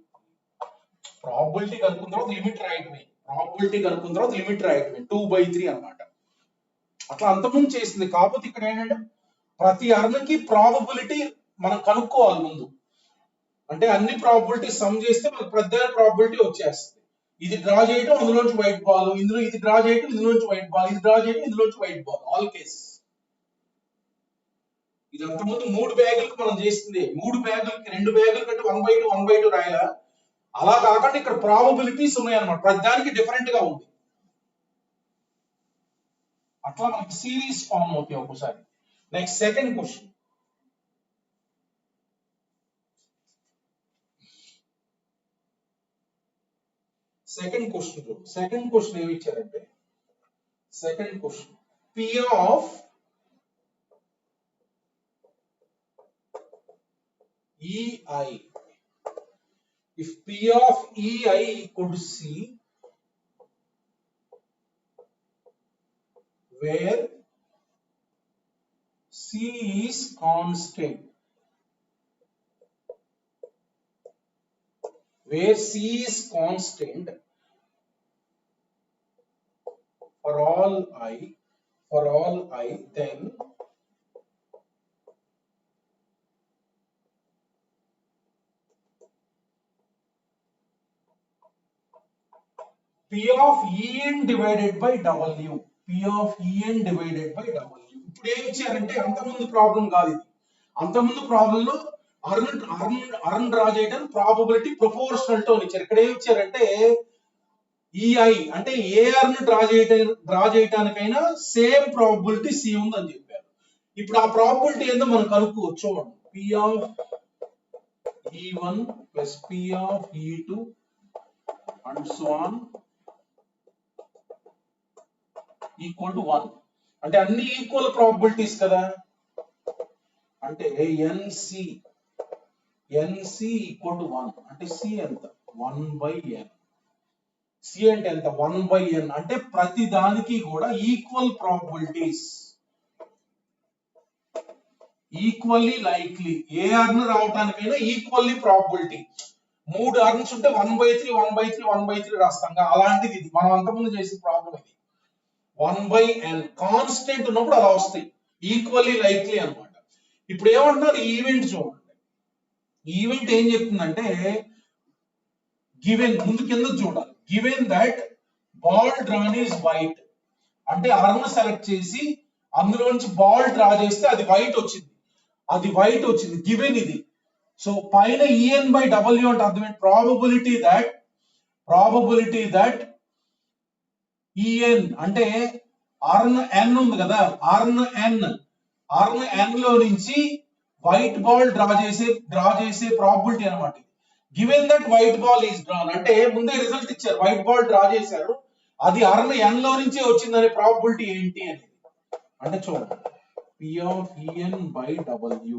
Probability కనుక్కున్న తర్వాత లిమిట్ రాయటమే. 2/3 అన్నమాట. అట్లా అంతకుముందు చేసింది. కాకపోతే ఇక్కడ ఏంటంటే ప్రతి అర్నకి ప్రాబబిలిటీ మనం కనుక్కోవాలి ముందు. అంటే అన్ని ప్రాబబిలిటీ సమ్ చేస్తే మనకు ప్రతి ప్రాబబిలిటీ వచ్చేస్తుంది. ఇది డ్రా చేయడం అందులోంచి వైట్ బాల్, ఇది డ్రా చేయడం ఇందులోంచి వైట్ బాల్, ఇది డ్రా చేయడం ఇందులోంచి వైట్ బాల్. ఆల్ కేస్ ఇది అంతకుముందు 3 బ్యాగులకు మనం చేసింది. 2 బ్యాగుల కంటే 1/2 రాయాలా. అలా కాకుండా ఇక్కడ ప్రాబబిలిటీస్ ఉన్నాయన్నమాట. ప్రతిదానికి డిఫరెంట్ గా ఉంది. అట్లా మనకి సిరీస్ ఫామ్ అవుతాయి ఒకసారి. Next second question. Second question ఏమి ఇచ్చారంటే P of EI. If P of EI equal to C, where C is constant, for all I, then P of En divided by W. ఇప్పుడు ఏం ఇచ్చారంటే అంతకుముందు problem కాదు ఇది. అంతకుముందు ప్రాబ్లంలో అర్న్ డ్రా చేయడానికి ప్రాబబిలిటీ ప్రపోర్షనల్ తో ఇచ్చారు. ఇక్కడ ఏం ఇచ్చారంటే ఈఐ అంటే ఏ అర్న్ డ్రా చేయడానికైనా సేమ్ ప్రాబబిలిటీ సి ఉందని చెప్పారు. ఇప్పుడు ఆ ప్రాబబిలిటీ ఏందో మనం కనుక్కోవచ్చు. చూడండి, P of E1 plus P of E2 and so on equal to 1. అంటే అన్ని ఈక్వల్ ప్రాబబిలిటీస్ కదా. అంటే NC ఈక్వల్ టు 1 అంటే C ఎంత 1/n. C అంటే ఎంత 1/n. అంటే ప్రతి దానికి కూడా ఈక్వల్ ప్రాబబిలిటీస్, ఈక్వల్లీ లైక్లీ. ఏ అర్న్ రావడానికైనా ఈక్వల్లీ ప్రాబబిలిటీ. 3 అర్న్స్ ఉంటే 1/3 రాస్తాం. అలాంటిది ఇది మనం అంతకుముందు చేసిన ప్రాబ్లం. ఇది 1/n కాన్స్టెంట్ ఉన్నప్పుడు అలా వస్తాయి, ఈక్వల్లీ లైక్లీ అన్నమాట. ఇప్పుడు ఏమంటున్నారు ఈవెంట్ చూడండి. ఈవెంట్ ఏం చెప్తుందంటే గివెన్ ముందు కింద చూడాలి. Given that ball drawn is white అంటే అర్న్ సెలెక్ట్ చేసి అందులో నుంచి బాల్ డ్రా చేస్తే అది వైట్ వచ్చింది. అది వైట్ వచ్చింది గివెన్ ఇది. సో పైన ఈఎన్ బై డబ్ల్యూ అంటే అర్థం ఏంటి? ప్రాబబిలిటీ దట్ ఈఎన్ అంటే అర్న్ ఎన్ ఉంది కదా, అర్న్ ఎన్ లో నుంచి వైట్ బాల్ డ్రా చేసే ప్రాబబిలిటీ అనమాట. Given that white ball is drawn అంటే ముందే రిజల్ట్ ఇచ్చారు, వైట్ బాల్ డ్రా చేశారు, అది అర్న్ ఎన్ లో నుంచే వచ్చిందనే ప్రాబబిలిటీ ఏంటి అనేది. అంటే చూడండి, P of En by W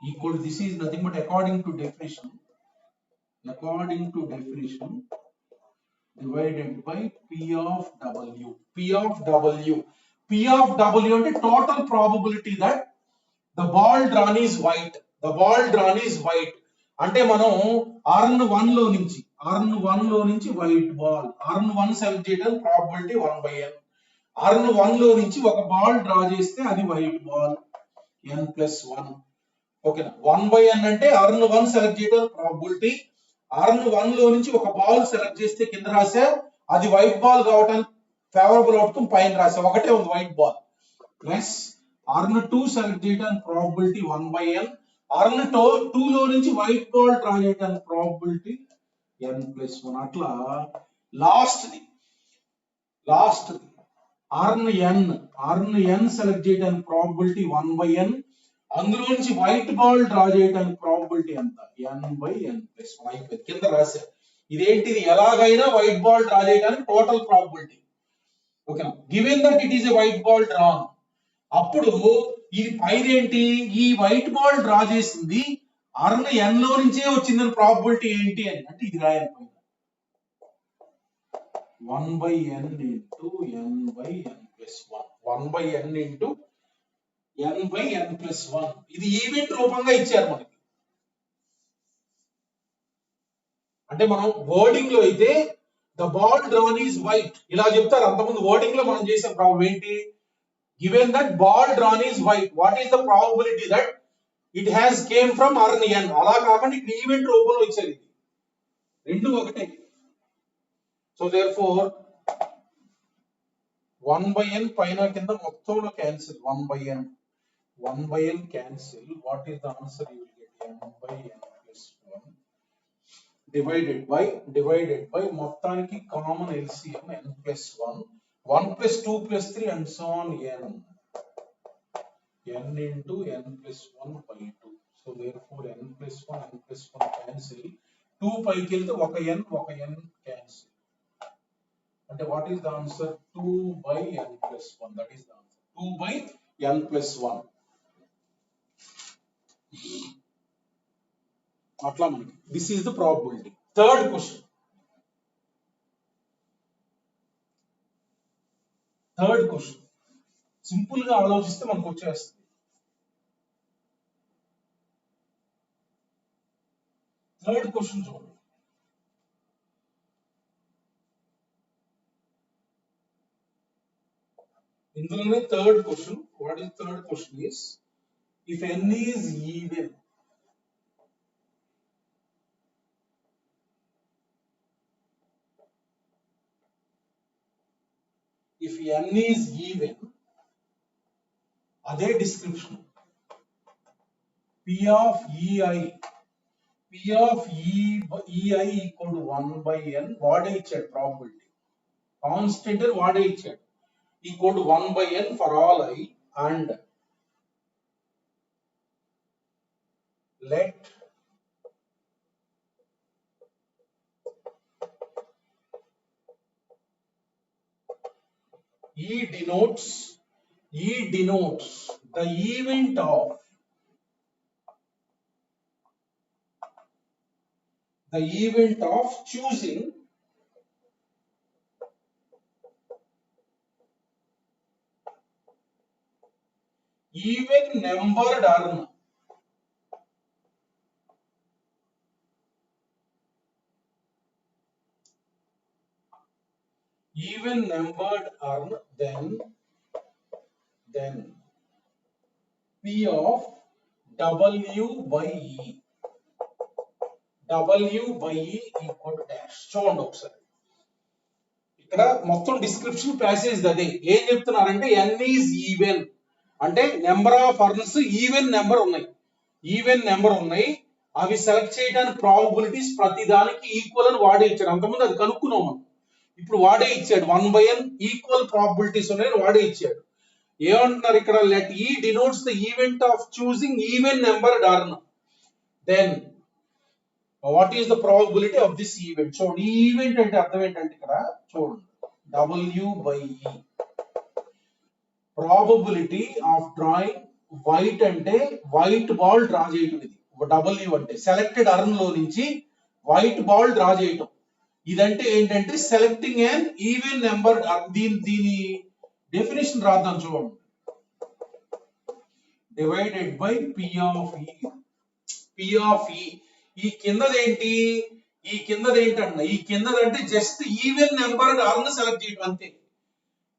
equal, this is nothing but according to definition divided by P of W. P of W అంటే total probability that the ball drawn is white. అంటే మనం అర్న్ 1 లో నుంచి white ball, earn 1 select చేయడం probability 1/n. Earn 1 లో నుంచి ఒక ball draw చేస్తే అది వైట్ బాల్ n+1. ఓకేనా? 1/n అంటే అర్న్ 1 సెలెక్ట్ చేయడం ప్రాబబిలిటీ, అర్న్ 1 లో నుంచి ఒక బాల్ సెలెక్ట్ చేస్తే కింద రాసా అది వైట్ బాల్ కావడానికి ఫేవరబుల్ అవుట్కమ్ పైన రాసా, ఒకటే ఉంది white ball, plus earn 2 select చేయడానికి ప్రాబబిలిటీ 1/n, అర్న్ 2 లో నుంచి వైట్ బాల్ డ్రా చేయడానికి ప్రాబబిలిటీ n+1. అట్లా లాస్ట్ అర్న్ n సెలెక్ట్ చేయడానికి ప్రాబబిలిటీ 1/n, అందులో నుంచి వైట్ బాల్ డ్రా చేయడానికి ప్రాబబిలిటీ ఎంత? n/n+1. అయిపోయింది, కింద రాశా. ఇదేంటిది? ఎలాగైనా వైట్ బాల్ డ్రా చేయడానికి టోటల్ ప్రాబబిలిటీ. ఓకేనా? Given that it is a white ball drawn, అప్పుడు ఇది పైదేంటి? ఈ వైట్ బాల్ డ్రా చేసింది అర్న్ n లో నుంచే వచ్చిందని ప్రాబబిలిటీ ఏంటి అని అంటే ఇది రాయాలి. 1/n into n/n+1. 1/n into n/n+1. ఇది ఈవెంట్ రూపంగా ఇచ్చారు మనకి. అంటే మనం వర్డింగ్ లో అయితే the ball drawn is white ఇలా చెప్తారు. అంతకుముందు వర్డింగ్ లో మనం చేసే ప్రాబ్లం ఏంటి? Given that ball drawn is white, what is the probability that it has came from earn n. అలా కాకుండా ఇక్కడ ఈవెంట్ రూపంలో ఇచ్చారు. ఇది రెండు ఒకటే. సో దేర్ఫోర్ 1/n పైన కింద మొత్తంలో cancel, 1/n cancel. What is the answer? You will get n/n+1 divided by మొత్తానికి common LCM n+1, 1+2+3 and so on n into n+1/2. So therefore n+1 cancel, 2 పైకి వెళ్తే ఒక n cancel. అంటే what is the answer? 2/n+1. That is the answer, 2/n+1. అట్లా మనకి this is the probability. Third question simple గా ఆలోచిస్తే మనకు వచ్చేస్తుంది. థర్డ్ క్వశ్చన్ చూడండి. ఇందులోనే third question. What is third question is, if n is even, అదే description, P of EI equal to 1/n, వాడే ఇచ్చాడు ప్రాబబిలిటీ, కాన్స్టెంట్ వాడే ఇచ్చాడు, equal to 1/n for all I, and let E denotes the event of choosing even numbered urn. Then P of W by E. W by E equal to dash. చూడండి ఒకసారి ఇక్కడ మొత్తం description passage అదే. ఏం చెప్తున్నారంటే n is even అంటే number of earns even number ఉన్నాయి. అవి సెలెక్ట్ చేయడానికి ప్రాబబిలిటీస్ ప్రతి దానికి ఈక్వల్ అని వాడే ఇచ్చాడు. అంతకుముందు అది కనుక్కున్నాం మనం. ఇప్పుడు వాడే ఇచ్చాడు 1/n ఈక్వల్ ప్రాబబిలిటీస్ ఉన్నాయని వాడే ఇచ్చాడు. ఏమంటున్నారు ఇక్కడ, let E denotes the event of choosing even numbered urn. Then what is the probability of this event? చూడండి ఈ ఈవెంట్ అంటే అర్థం ఏంటంటే ఇక్కడ చూడండి W by E probability of drawing white అంటే వైట్ బాల్ డ్రా చేయటం. ఇది W అంటే సెలెక్టెడ్ అర్న్ లో నుంచి వైట్ బాల్ డ్రా చేయటం. ఇదంటే ఏంటంటే సెలెక్టింగ్ an ఈవెన్ నెంబర్. దీని డెఫినేషన్ రాద్దాం చూడండి. Divided by P of E. ఈ కిందదేంటి ఈ కిందదంటే just even numbered urn select చేయడం అంతే.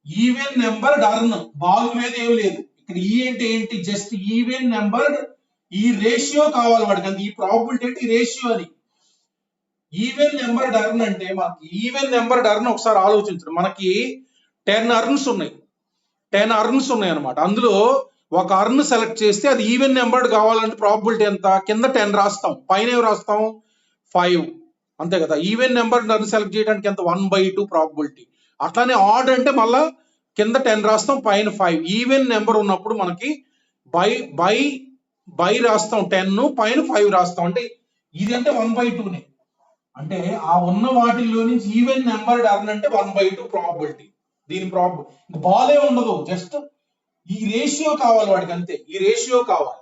ఈవెన్ నెంబర్డ్ అర్న్ బాల్ మీద ఏం లేదు. ఇక్కడ ఈ అంటే ఏంటి, జస్ట్ ఈవెన్ నెంబర్డ్. ఈ రేషియో కావాలి వాడికి, అంతే. ఈ ప్రాబబిలిటీ అంటే ఈ రేషియో అని. ఈవెన్ నెంబర్డ్ అర్న్ అంటే మనకి ఈవెన్ నెంబర్డ్ అర్న్ ఒకసారి ఆలోచించండి. మనకి 10 అర్న్స్ ఉన్నాయి అనమాట. అందులో ఒక అర్న్ సెలెక్ట్ చేస్తే అది ఈవెన్ నెంబర్డ్ కావాలంటే ప్రాబబిలిటీ ఎంత, కింద 10 రాస్తాం, పైన ఏం రాస్తాం 5, అంతే కదా. ఈవెన్ నెంబర్డ్ అర్న్ సెలెక్ట్ చేయడానికి ఎంత 1/2 ప్రాబబిలిటీ. అట్లానే ఆడ్ అంటే మళ్ళా కింద 10 రాస్తాం, పైన 5. ఈవెన్ నెంబర్ ఉన్నప్పుడు మనకి బై రాస్తాం 10, పైన 5 రాస్తాం. అంటే ఇది అంటే 1/2నే. అంటే ఆ ఉన్న వాటిల్లో నుంచి ఈవెన్ నెంబర్డ్ అర్న్ అంటే 1/2 ప్రాబబిలిటీ. దీని బాలే ఉండదు, జస్ట్ ఈ రేషియో కావాలి వాడికి, అంతే. ఈ రేషియో కావాలి,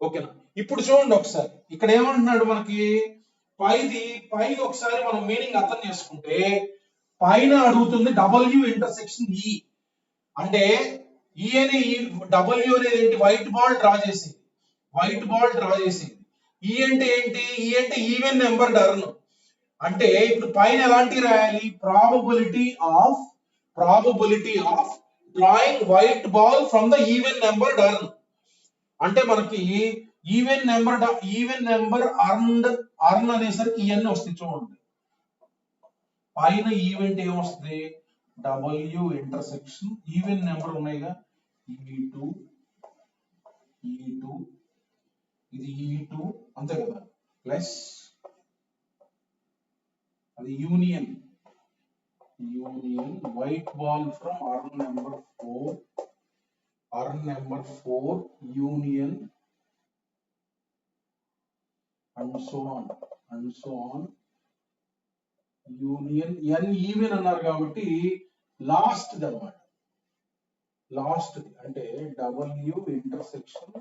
ఓకేనా. ఇప్పుడు చూడండి ఒకసారి ఇక్కడ ఏమంటున్నాడు మనకి, పై ఒకసారి మనం మీనింగ్ అర్థం చేసుకుంటే పైన అడుగుతుంది W ఇంటర్సెక్షన్ E. అంటే E అనే W అనేది ఏంటి, వైట్ బాల్ డ్రా చేసింది. E అంటే ఏంటి, E అంటే ఈవెన్ నెంబర్డ్ అర్న్. అంటే ఇప్పుడు పైన ఎలాంటి రాయాలి, probability of drawing white ball from the even numbered earn. అంటే మనకి ఈవెన్ నెంబర్ అర్న్ అనేసరికి ఇవన్నీ వస్తాయి. చూడండి పైన ఈవెంట్ ఏమొస్తుంది, W ఇంటర్సెక్షన్ ఈవెన్ నెంబర్ ఉన్నాయిగా, E2 ఇది E2 అంతే కదా, ప్లస్ అది union white ball from earn number 4 union and so on union. n even అన్నారు కాబట్టి లాస్ట్ అన్నమాట. అంటే W intersection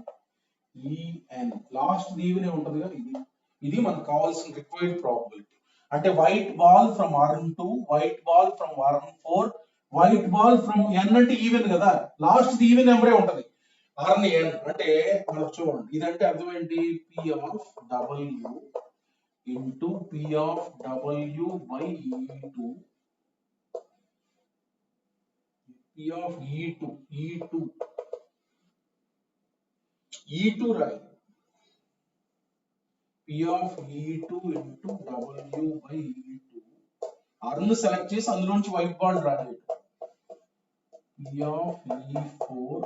En last even ఉంటది కదా, ఇది మనకు కావాల్సిన రిక్వైర్డ్ ప్రాబబిలిటీ. అంటే white ball from earn 2, white ball from earn 4, white ball from n అంటే ఈవెన్ కదా, లాస్ట్ ఈవెన్ నెంబరే ఉంటది అర్న్ n. అంటే మనకు చూడండి ఇదంటే అర్థం ఏంటి, P of W into P of W by E2, P of E2 రాయి, P of E2 into W by E2. Earn select చేసి అందులోంచి వైట్ బాల్ డ్రా చేయడం. P of E4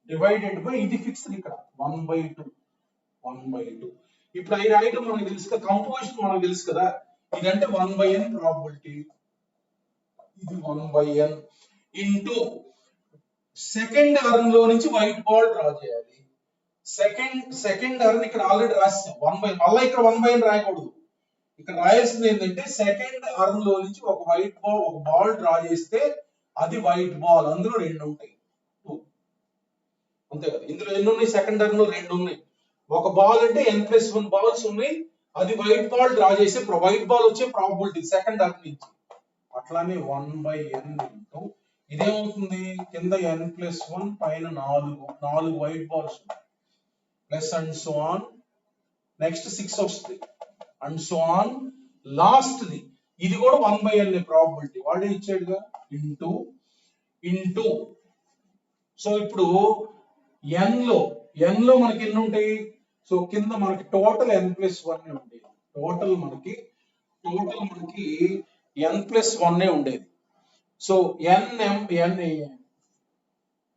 divided by ఇది ఫిక్స్డ్ ఇక్కడ 1/2. ఇప్పుడు ఈ ఐటమ్ మనకు తెలుసు కదా, కంపోజిషన్ మనకు తెలుసు కదా, ఇదంటే 1/n ప్రాబబిలిటీ, ఇది 1/n ఇంటూ సెకండ్ అర్న్ లో నుంచి వైట్ బాల్ డ్రా చేయాలి. సెకండ్ అర్న్ ఇక్కడ ఆల్రెడీ రాసాం 1/n, మళ్ళీ ఇక్కడ 1/n రాయకూడదు. ఇక్కడ రాయాల్సింది ఏంటంటే సెకండ్ అర్న్ లో నుంచి ఒక బాల్ డ్రా చేస్తే అది వైట్ బాల్. అందులో 2 ఉంటాయి, 2 అంతే కదా. ఇందులో ఎన్ని ఉన్నాయి, సెకండ్ అర్న్ లో 2 ఉన్నాయి. ఒక బాల్ అంటే n+1 బాల్స్ ఉన్నాయి, అది వైట్ బాల్ డ్రా చేసే వైట్ బాల్ వచ్చే ప్రాబబిలిటీ సెకండ్ అర్న్ నుంచి. అట్లానే 1/n ఇంటూ ఇదేమవుతుంది, కింద n+1 పైన 4 white balls plus and so on next 6 వస్తుంది and so on last the ఇది కూడా 1/n ప్రాబబిలిటీ వాడే ఇచ్చాడుగా ఇంటూ ఇంటూ. సో ఇప్పుడు n లో మనకి ఎన్ని ఉంటాయి? సో కింద మనకి టోటల్ n+1 ఉంటాయి. టోటల్ మనకి n+1 ఉండేది. సో n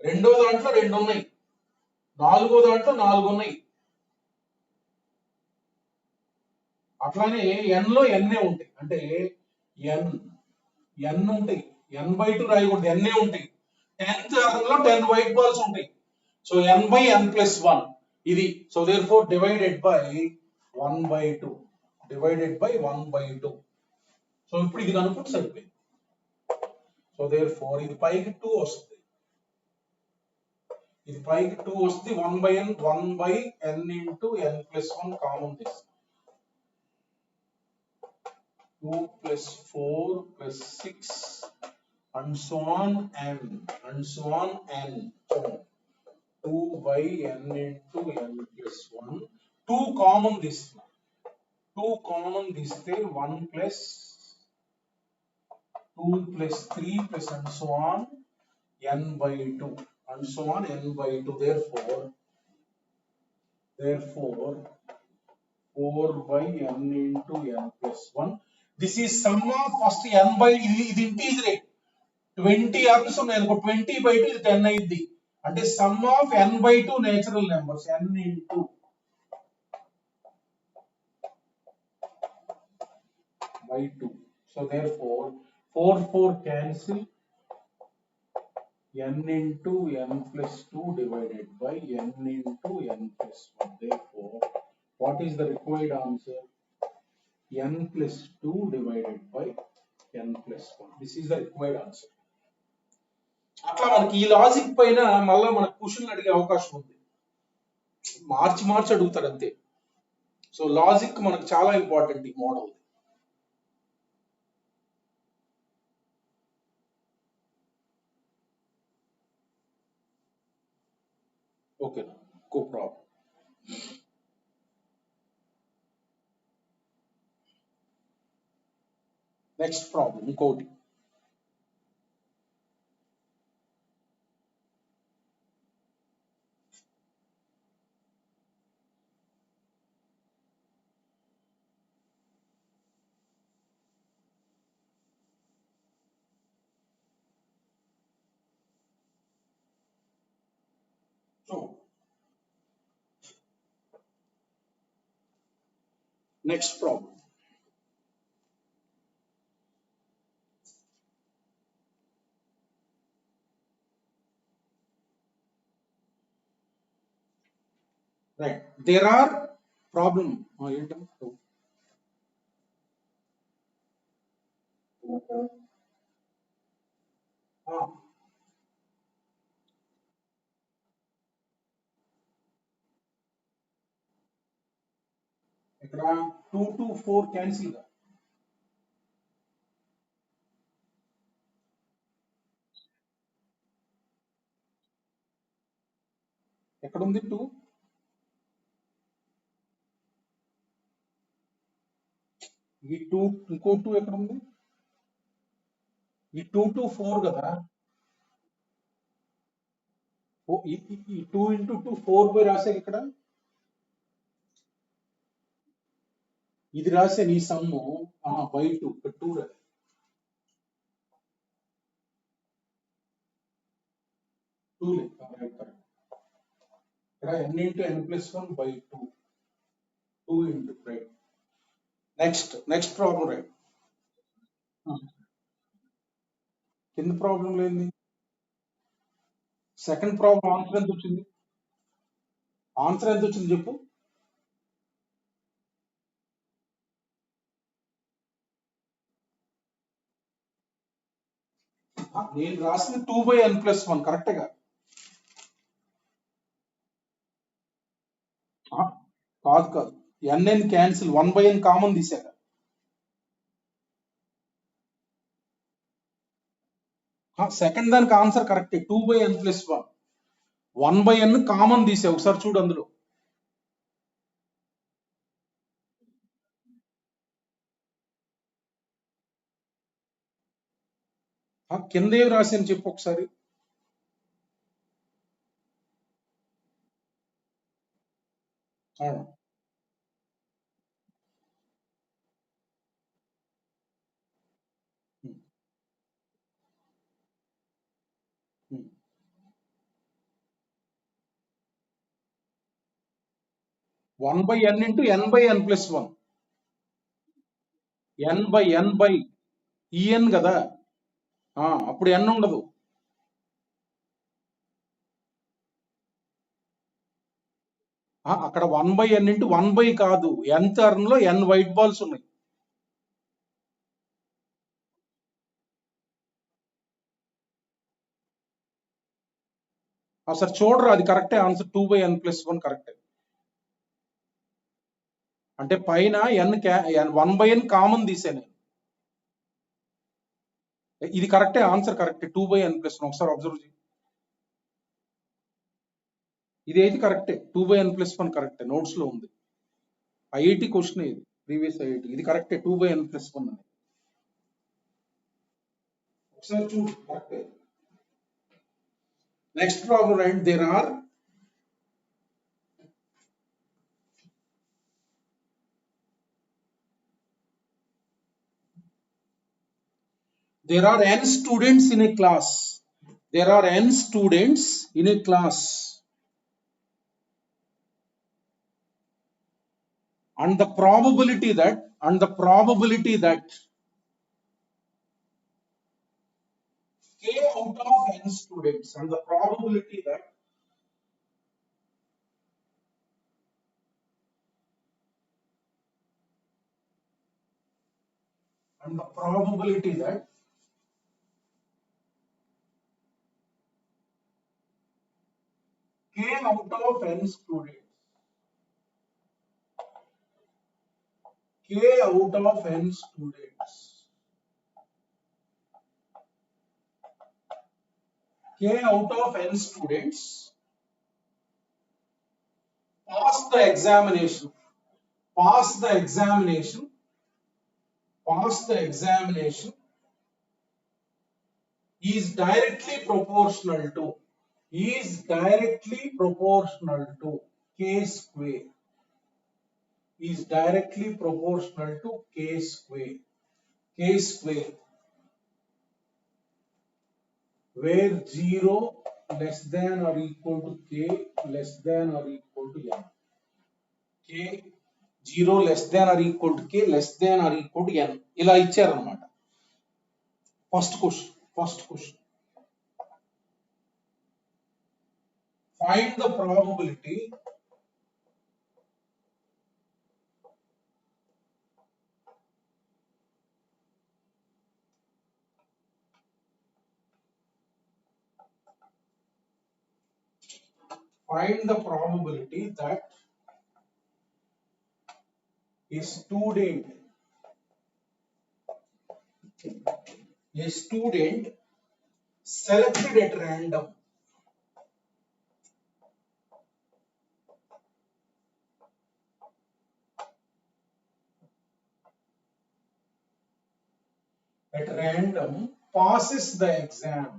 రెండో దాంట్లో 2 ఉన్నాయి, నాలుగో దాంట్లో 4 ఉన్నాయి. అట్లానే n లో n ఉంటాయి, అంటే n ఉంటాయి, n/2 రాయకూడదు, n ఉంటాయి. 10th లో 10 వైట్ బాల్స్ ఉంటాయి. సో n/n+1 ఇది. So therefore divided by 1/2 so ఇప్పుడు ఇది కనుక్కుంటే సరిపోయింది. సో therefore ఇది పైకి 2 వస్తుంది, ఇది పైకి 2 వస్తుంది. 1/n into n+1 కామన్ తీస్తాం. 2 + 4 + 6 and so on n. So 2/n into n+1. 2 common తీస్తున్నా, 2 కామన్ తీస్తే 1 + 2 + 3 + and so on n/2 and so on n/2. Therefore 4/n into n+1. This is sum of first n by ఇది integer 20 arms ఉన్నాయి అనుకో, 20/2 ఇది 10 అయింది. అంటే some of n/2 natural numbers n into by 2. So therefore 4 cancel, n into n+2 divided by n into n+1. Therefore what is the required answer? n+2 divided by n+1. This is the required answer. అట్లా మనకి ఈ logic పైన మళ్ళా మనకు question అడిగే అవకాశం ఉంది, మార్చి అడుగుతాడు అంతే. సో లాజిక్ మనకు చాలా ఇంపార్టెంట్ ఈ మోడల్. ఓకేనా, నో ప్రాబ్లం. నెక్స్ట్ ప్రాబ్లం ఇంకోటి. Next problem. Right. There are problem. ఇక్కడ 2 to 4 క్యాన్సిల్ గా. ఎక్కడ ఉంది 2? ఈ 2 ఇంకో 2 ఎక్కడ ఉంది? ఈ 2 to 4 కదా. ఈ 2 into 2 4/, రాసే ఇక్కడ ఇది రాసే నీ సమ్ము by 2 ఇక్కడ 2 రా. ఇక్కడ n into n+1 by 2. 2 into, right. Next problem right. కింద ప్రాబ్లం లేని సెకండ్ ప్రాబ్లం ఆన్సర్ ఎంత వచ్చింది? చెప్పు. నేను రాసిన 2/n+1 కరెక్ట్గా కాదు. n క్యాన్సిల్, 1/n కామన్ తీసాక. సెకండ్ దానికి ఆన్సర్ కరెక్టే, 2/n+1. 1/n కామన్ తీసే ఒకసారి చూడు అందులో. కింద ఏం రాశాను చెప్పు ఒకసారి. ఆ, 1/n into n/n plus 1. n/n en కదా. అప్పుడు n ఉండదు. అక్కడ 1/n ఇంటూ 1 కాదు, n టర్మ్ లో n వైట్ బాల్స్ ఉన్నాయి. సార్ చూడరు, అది కరెక్టే ఆన్సర్. 2/n ప్లస్ 1 కరెక్టే. అంటే పైన n 1/n కామన్ తీసాను. ఇది కరెక్టే ఆన్సర్, కరెక్టే. 2/n ప్లస్ 1 ఒకసారి అబ్జర్వ్ చేయి. ఇది అయితే కరెక్టే, 2/n ప్లస్ 1 కరెక్టే, నోట్స్ లో ఉంది. ఐఐటి క్వశ్చన్ ఇది, ప్రీవియస్ ఐఐటి. ఇది కరెక్టే, 2/n ప్లస్ 1 అని. ఒకసారి చూడు, కరెక్టే. Next problem right. there are n students in a class. There are n students in a class, and the probability that k out of n students, and the probability that k out of n students, k out of n students, k out of n students pass the examination, pass the examination is directly proportional to k square, is directly proportional to k square, where 0 less than or equal to k less than or equal to n. k 0 less than or equal to k less than or equal to n. ఇలా ఇచ్చారన్నమాట. First question find the probability that a student selected at random passes the exam.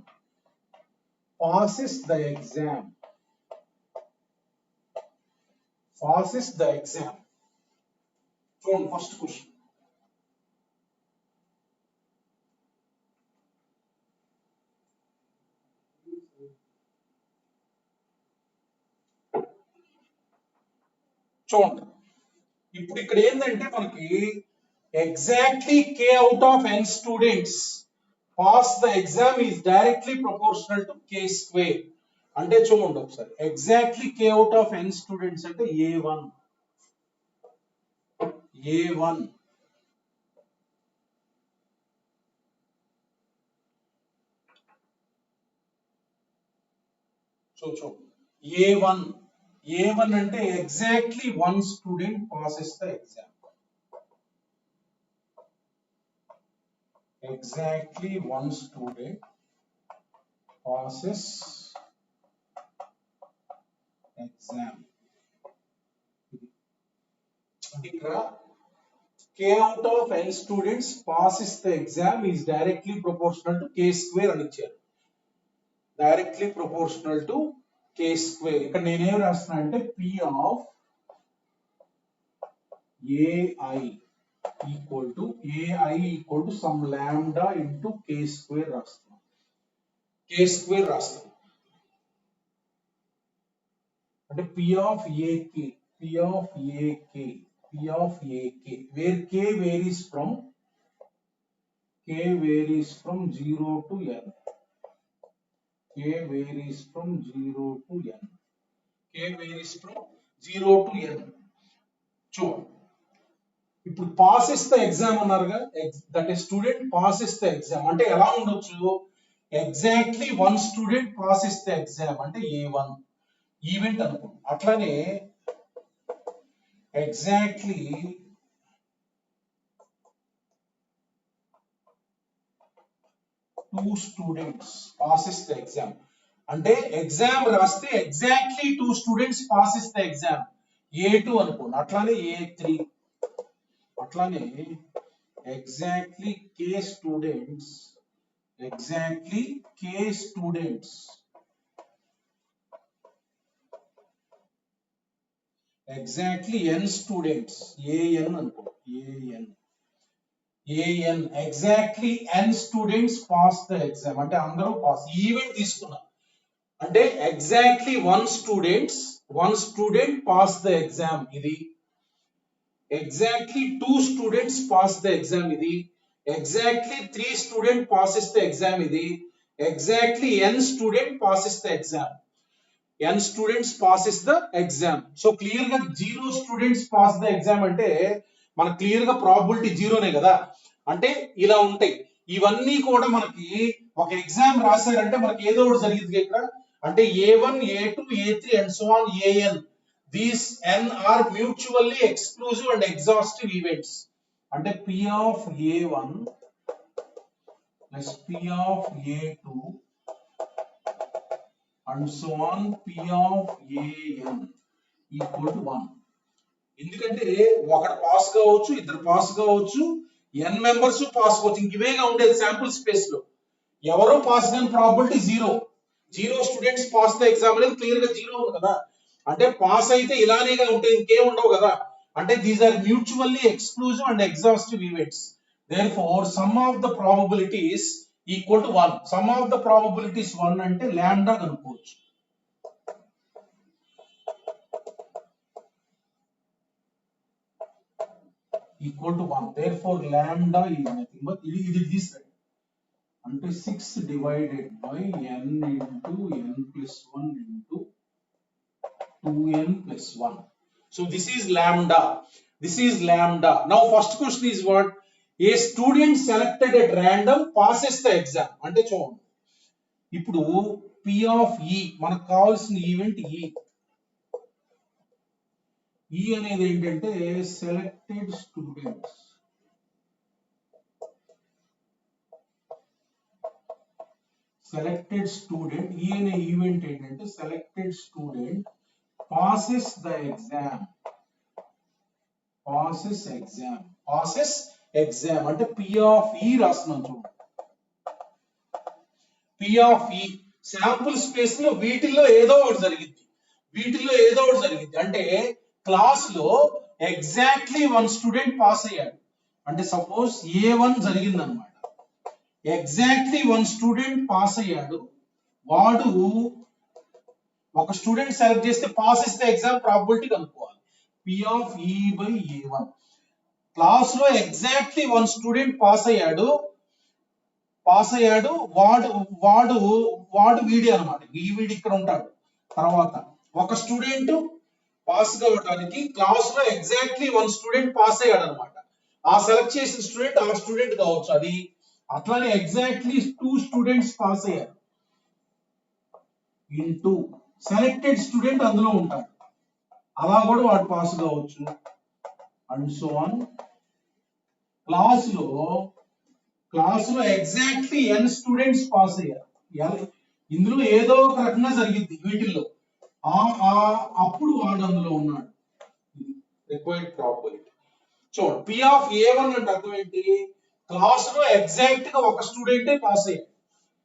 చూడండి first question. చూడండి ఇప్పుడు ఇక్కడ ఏంటంటే మనకి exactly k out of n students pass the exam is directly proportional to k square. అంటే చూడండి ఒకసారి, exactly k out of n students అంటే a1 A1 అంటే exactly 1 student passes the exam. Exactly 1 student passes exam. అంటే ఇక్కడ k k out of n students passes the exam is directly proportional to k square అని ఇచ్చారు. Directly proportional to k square. ఇక్కడ నేనేం రాస్తున్నా అంటే p of ai equal to some lambda into k square రాస్తున్నాం. k square రాస్తాం అంటే p of ak where k varies from 0 to n. K varies from 0 to n. చూడండి ఇప్పుడు passes the exam అన్నారుగా, that is student passes the exam అంటే ఎలా ఉండొచ్చు, exactly one student passes the exam అంటే A1 event అనుకో. అట్లానే exactly two students passes the exam అంటే ఎగ్జామ్ రాస్తే exactly 2 students passes the exam A2 అనుకోండి. అట్లానే A3 అట్లానే exactly k students exactly n students an అనుకోండి. an exactly n students pass the exam అంటే అందరూ పాస్. ఈవెంట్ తీసుకున్నా అంటే exactly one student pass the exam ఇది, exactly 2 students pass the exam ఇది, exactly 3 student passes the exam ఇది, exactly n student passes the exam. n students passes the exam. So clear గా 0 students pass the exam అంటే మనకు clear గా probability జీరోనే కదా. అంటే ఇలా ఉంటాయి ఇవన్నీ కూడా. మనకి ఒక ఎగ్జామ్ రాశారంటే మనకి ఏదో ఒకటి జరిగింది ఇక్కడ. అంటే A1 A2 A3 and so on an, these n are mutually exclusive and exhaustive events. అంటే p of A1 plus p of A2 and so on p of an equal to 1. ఎందుకంటే ఒకటి పాస్ కావచ్చు, ఇద్దరు pass కావచ్చు, n members pass కావచ్చు. ఇంక ఇవేగా ఉండేది sample space లో. ఎవరో పాస్ కాని probability 0 students pass the exam అనేది క్లియర్ గా 0 ఉంది కదా. అంటే పాస్ అయితే ఇలానేగా ఉంటాయి, ఇంకేం ఉండవు కదా. అంటే these are mutually exclusive and exhaustive events. Therefore sum of the probabilities equal to 1. Sum of the probabilities 1 అంటే లాంబ్డా కనుక్కోవచ్చు. equal to 1. Therefore lambda is nothing but this అంటే 6 divided by n into n plus 1 into 2n plus 1. So this is lambda. Now first question is what? A student selected at random passes the exam. అంటే చూడండి ఇప్పుడు p of e మనకు కావాల్సిన event E అనేది ఏంటంటే selected students. E అనే event ఏంటంటే selected student passes the exam. అంటే p of e రాస్తున్నాం చూడండి. p of e sample space లో వీటిల్లో ఏదో ఒకటి జరిగింది. అంటే క్లాస్ లో ఎగ్జాక్ట్లీ 1 స్టూడెంట్ పాస్ అయ్యాడు. అంటే సపోజ్ A1 జరిగింది అనమాట. ఎగ్జాక్ట్లీ 1 స్టూడెంట్ పాస్ అయ్యాడు. వాడు ఒక స్టూడెంట్ సెలెక్ట్ చేస్తే పాస్ ఇస్తే ఎగ్జామ్ ప్రాబిలిటీ కనుక్కోవాలి. p of e by A1. Class లో ఎగ్జాక్ట్లీ 1 స్టూడెంట్ పాస్ అయ్యాడు. వాడు వీడి అనమాట. ఈ వీడి ఇక్కడ ఉంటాడు. తర్వాత ఒక స్టూడెంట్ పాస్ కావడానికి క్లాస్ లో ఎగ్జాక్ట్లీ 1 స్టూడెంట్ పాస్ అయ్యాడు అనమాట. ఆ సెలెక్ట్ చేసిన స్టూడెంట్ ఆ స్టూడెంట్ కావచ్చు. అది అట్లానే ఎగ్జాక్ట్లీ 2 స్టూడెంట్స్ పాస్ అయ్యారు ఇంటూ సెలెక్టెడ్ స్టూడెంట్ అందులో ఉంటాడు. అలా కూడా వాడు పాస్ కావచ్చు. And so on. క్లాస్ లో ఎగ్జాక్ట్లీ n స్టూడెంట్స్ పాస్ అయ్యారు. ఇందులో ఏదో ఒక రకంగా జరిగింది వీటిల్లో. అప్పుడు వాడు అందులో ఉన్నాడు. Required probability. చూడండి పి ఆఫ్ ఏ1 అంటే అర్థం ఏంటి, క్లాస్ లో ఎగ్జాక్ట్ గా ఒక స్టూడెంటే పాస్ అయ్యాడు.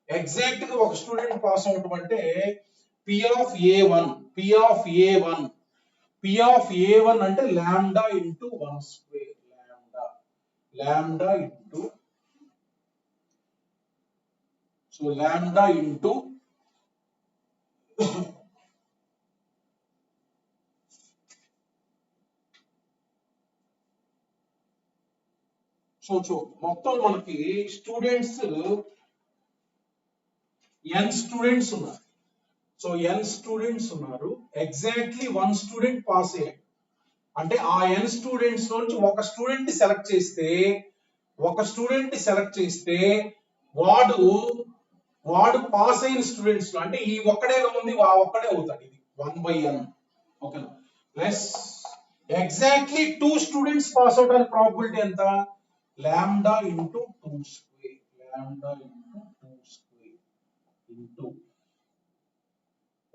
ఎగ్జాక్ట్ గా ఒక స్టూడెంట్ పాస్ అవటం అంటే P of A one, P of A one, P of A one అంటే lambda into 1 square, lambda into, so lambda into so మొత్తం మనకి స్టూడెంట్స్ n స్టూడెంట్స్ ఉన్నారు. సో n స్టూడెంట్స్ ఉన్నారు, ఎగ్జాక్ట్లీ 1 స్టూడెంట్ పాస్ అయ్యాడు. అంటే ఆ n స్టూడెంట్స్ నుంచి ఒక స్టూడెంట్ సెలెక్ట్ చేస్తే, వాడు వాడు పాస్ అయిన స్టూడెంట్స్ లో అంటే ఈ ఒక్కడే ఉంది ఆ ఒక్కడే అవుతాడు. ఇది 1/n. ఓకేనా, plus exactly 2 students pass out అనే ప్రాబిలిటీ ఎంత, lambda into 2 square, lambda into 2 square into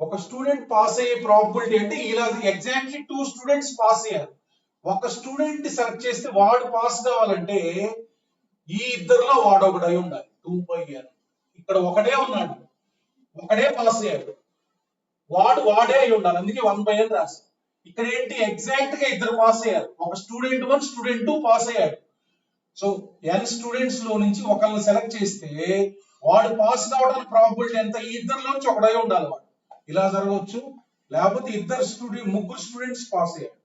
ఒక స్టూడెంట్ పాస్ అయ్యే ప్రాబిలిటీ అంటే ఇలా ఎగ్జాక్ట్లీ 2 స్టూడెంట్స్ పాస్ అయ్యారు. ఒక స్టూడెంట్ సెలెక్ట్ చేస్తే వాడు పాస్ కావాలంటే ఈ ఇద్దరిలో వాడు ఒకడు అయి ఉండాలి, 2/n. ఇక్కడ ఒకడే ఉన్నాడు, ఒకడే పాస్ అయ్యాడు, వాడే అయి ఉండాలి, అందుకే 1/n రాసి. ఇక్కడ ఏంటి, ఎగ్జాక్ట్ గా ఇద్దరు పాస్ అయ్యారు, ఒక స్టూడెంట్ 1 స్టూడెంట్ 2 పాస్ అయ్యాడు. సో n స్టూడెంట్స్ లో నుంచి ఒకరిని సెలెక్ట్ చేస్తే వాడు పాస్ కావడానికి ప్రాబిలిటీ ఎంత, ఈ ఇద్దరిలోంచి ఒకడై ఉండాలి వాడు. ఇలా జరగవచ్చు, లేకపోతే ముగ్గురు స్టూడెంట్స్ పాస్ అయ్యారు.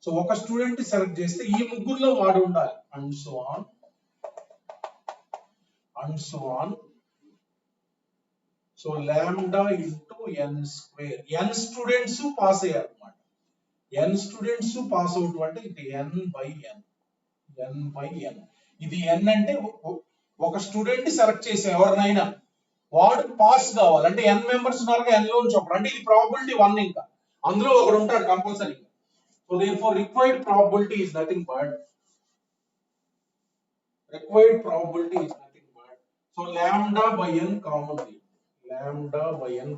సో ఒక స్టూడెంట్ సెలెక్ట్ చేస్తే ఈ ముగ్గురులో వాడు ఉండాలి, and so on. So lambda into n square, n students pass అయ్యారు అన్నమాట. n స్టూడెంట్స్ పాస్ అవుట్ అంటే ఇది n/n. ఇది n అంటే ఒక స్టూడెంట్ సెలెక్ట్ చేసే ఎవరినైనా వాడు పాస్ కావాలి అంటే n మెంబర్స్ ఉన్నారు, n లోంచి ఒకడు, అంటే ఇది ప్రాబిలిటీ 1, ఇంకా అందులో ఒకడు ఉంటాడు compulsory. So therefore required probability is nothing but so lambda by n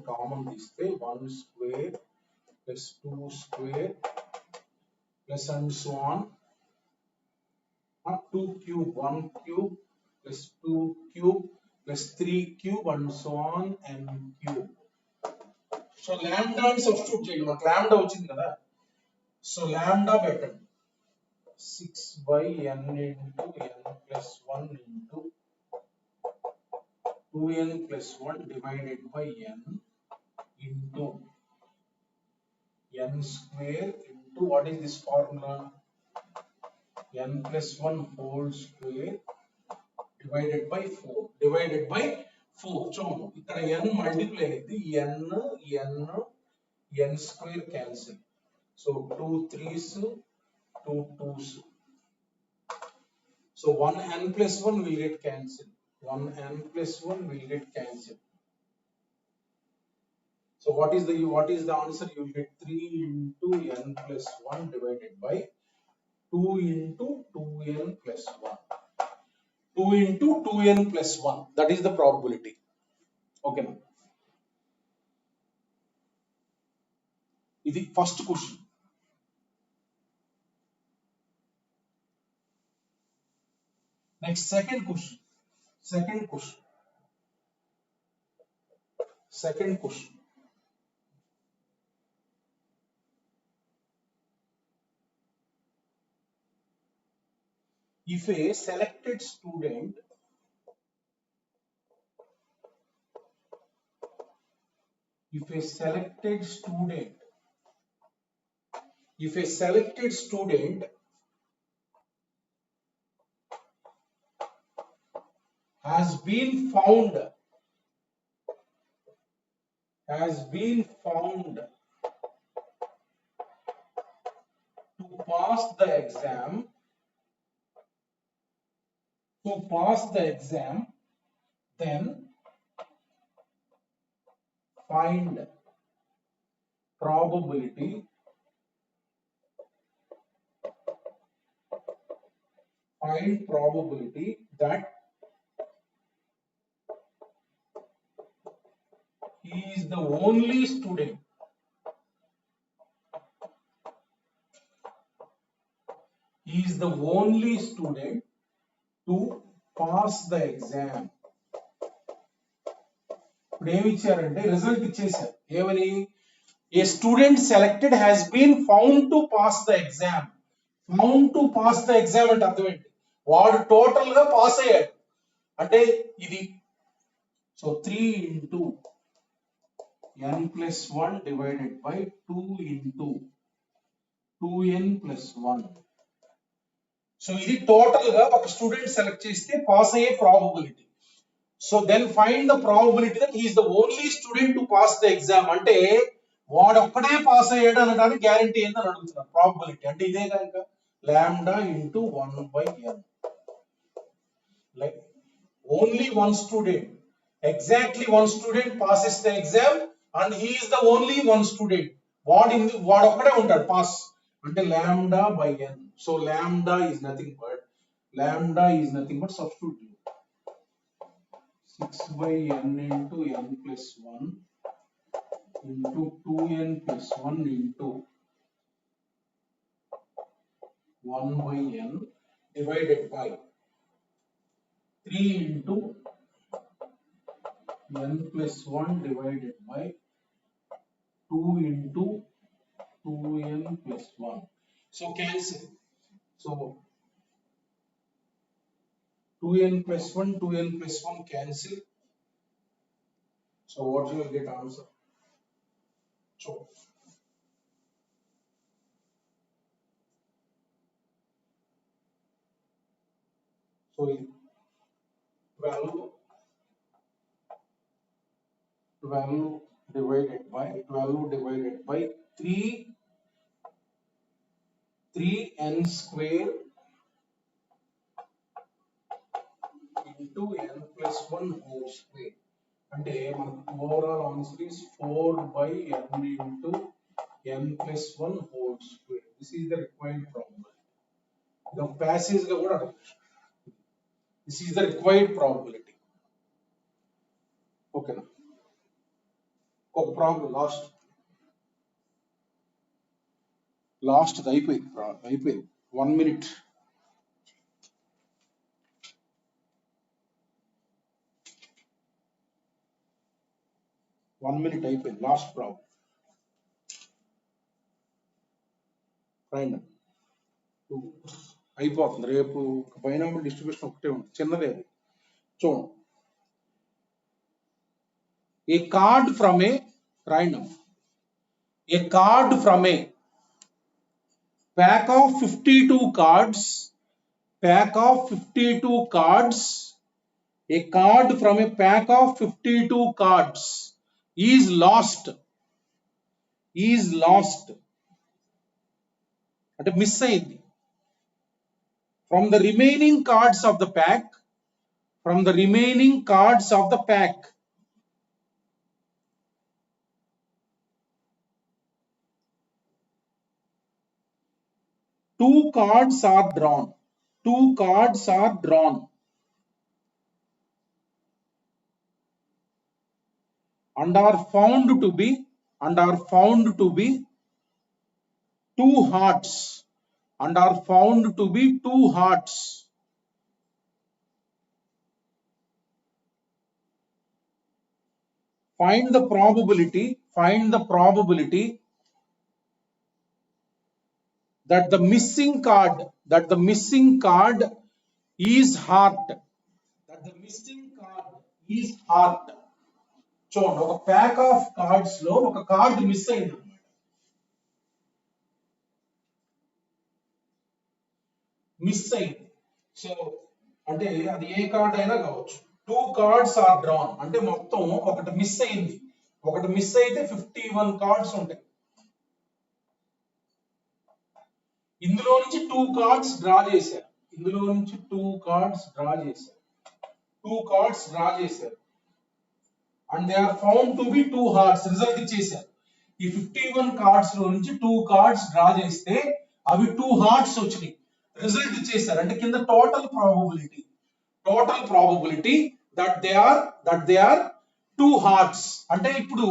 common తీస్తే 1 square plus 2 square plus and so on 2 cube 1 cube plus 2 cube plus 3 cube and so on n cube. So lambda అని substitute చేయండి, మనకు lambda వచ్చింది కదా. So lambda పెట్టండి 6/n into n plus 1 into 2n plus 1 divided by n into n square into what is this formula, n plus 1 whole square divided by 4. చూడండి ఇక్కడ n multiply అయింది, n square cancel. So 2 3s 2 2s. So 1n plus 1 will get cancelled. So what is the answer? You will get 3 into n plus 1 divided by 2 into 2n plus 1. 2 into 2n plus 1. That is the probability. Okay. This is the first question. Next, second question. If a selected student has been found to pass the exam, then find probability that he is the only student he is the only student to pass the exam. ఇప్పుడు ఏమి ఇచ్చారంటే result ఇచ్చేసారు. ఏమని? A student selected has been found to pass the exam. Found to pass the exam అంటే అర్థం ఏంటి? వాడు total గా పాస్ అయ్యాడు అంటే ఇది. So 3 into n plus 1 divided by 2 into 2n plus 1. So ఇది టోటల్ గా ఒక స్టూడెంట్ సెలెక్ట్ చేస్తే పాస్ అయ్యే probability. So then find the probability that he is the only student to pass the exam. అంటే వాడు ఒక్కడే పాస్ అయ్యాడు అనడానికి గ్యారంటీ ఏందని అడుగుతున్నారు. ప్రాబబిలిటీ అంటే ఇదే కనుక lambda into 1/n. Like only one student, exactly one student passes the exam and he is the only one student. వాడు ఒక్కడే ఉంటాడు పాస్ అంటే lambda by n. So lambda is nothing but substitute 6/n into n plus 1 into 2n plus 1 into 1/n divided by 3 into n plus 1 divided by 2 into 2n plus 1. So cancel. So 2n plus 1, 2n plus 1 cancel. So what you will get answer? So value divided by 3n square into n plus 1 whole square. అంటే మనకు overall answer is 4/n into n plus 1 whole square. This is the required probability. The passage గా కూడా అడగచ్చు. This is the required probability. Okay na. ఒక problem last అయిపోయింది 1 minute. అయిపోయింది last problem. Right అయిపోతుంది. రేపు బైనామియల్ డిస్ట్రిబ్యూషన్ ఒకటే ఉంది, చిన్నదే. చూడండి, a card from a random, a card from a pack of 52 cards, a card from a pack of 52 cards is lost అంటే మిస్ అయింది. from the remaining cards of the pack, two cards are drawn and are found to be two hearts, find the probability that the missing card is heart. చూడండి, ఒక pack of cards లో ఒక card miss అయింది అన్నమాట. So అంటే అది ఏ card అయినా కావచ్చు. 2 cards are drawn అంటే మొత్తం ఒకటి మిస్ అయింది. ఒకటి మిస్ అయితే 51 కార్డ్స్ ఉంటాయి. ఇందులో నుంచి 2 cards డ్రా చేశారు. 2 cards డ్రా చేశారు and they are found to be 2 hearts. Result ఇచ్చేశారు. ఈ 51 కార్డ్స్ లో నుంచి 2 cards డ్రా చేస్తే అవి 2 hearts వచ్చినాయి. రిజల్ట్ ఇచ్చేశారు. అంటే కింద total probability that they are 2 hearts. అంటే ఇప్పుడు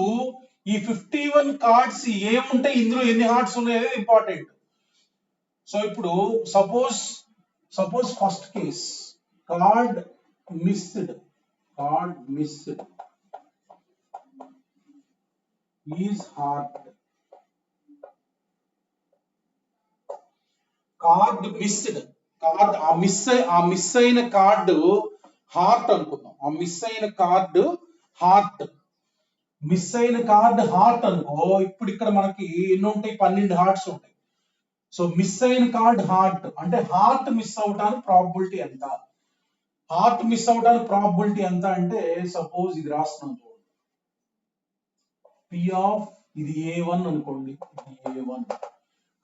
ఈ 51 కార్డ్స్ ఏముంటాయి, ఇందులో ఎన్ని హార్ట్స్ ఉన్నాయో ఇంపార్టెంట్. సో ఇప్పుడు suppose first case card missed is heart. Card missed, card ఆ మిస్ అయిన కార్డు హార్ట్ అనుకుందాం. ఆ మిస్ అయిన కార్డు హార్ట్ అనుకో. ఇప్పుడు ఇక్కడ మనకి ఎన్ని ఉంటాయి? 12 హార్ట్స్ ఉంటాయి. సో మిస్ అయిన కార్డ్ హార్ట్ అంటే హార్ట్ మిస్ అవటానికి ప్రాబబిలిటీ ఎంత? హార్ట్ మిస్ అవటానికి ప్రాబబిలిటీ ఎంత అంటే సపోజ్ ఇది రాస్తున్నాం చూడండి. పి ఆఫ్ ఇది A1 అనుకోండి, ఇది A1.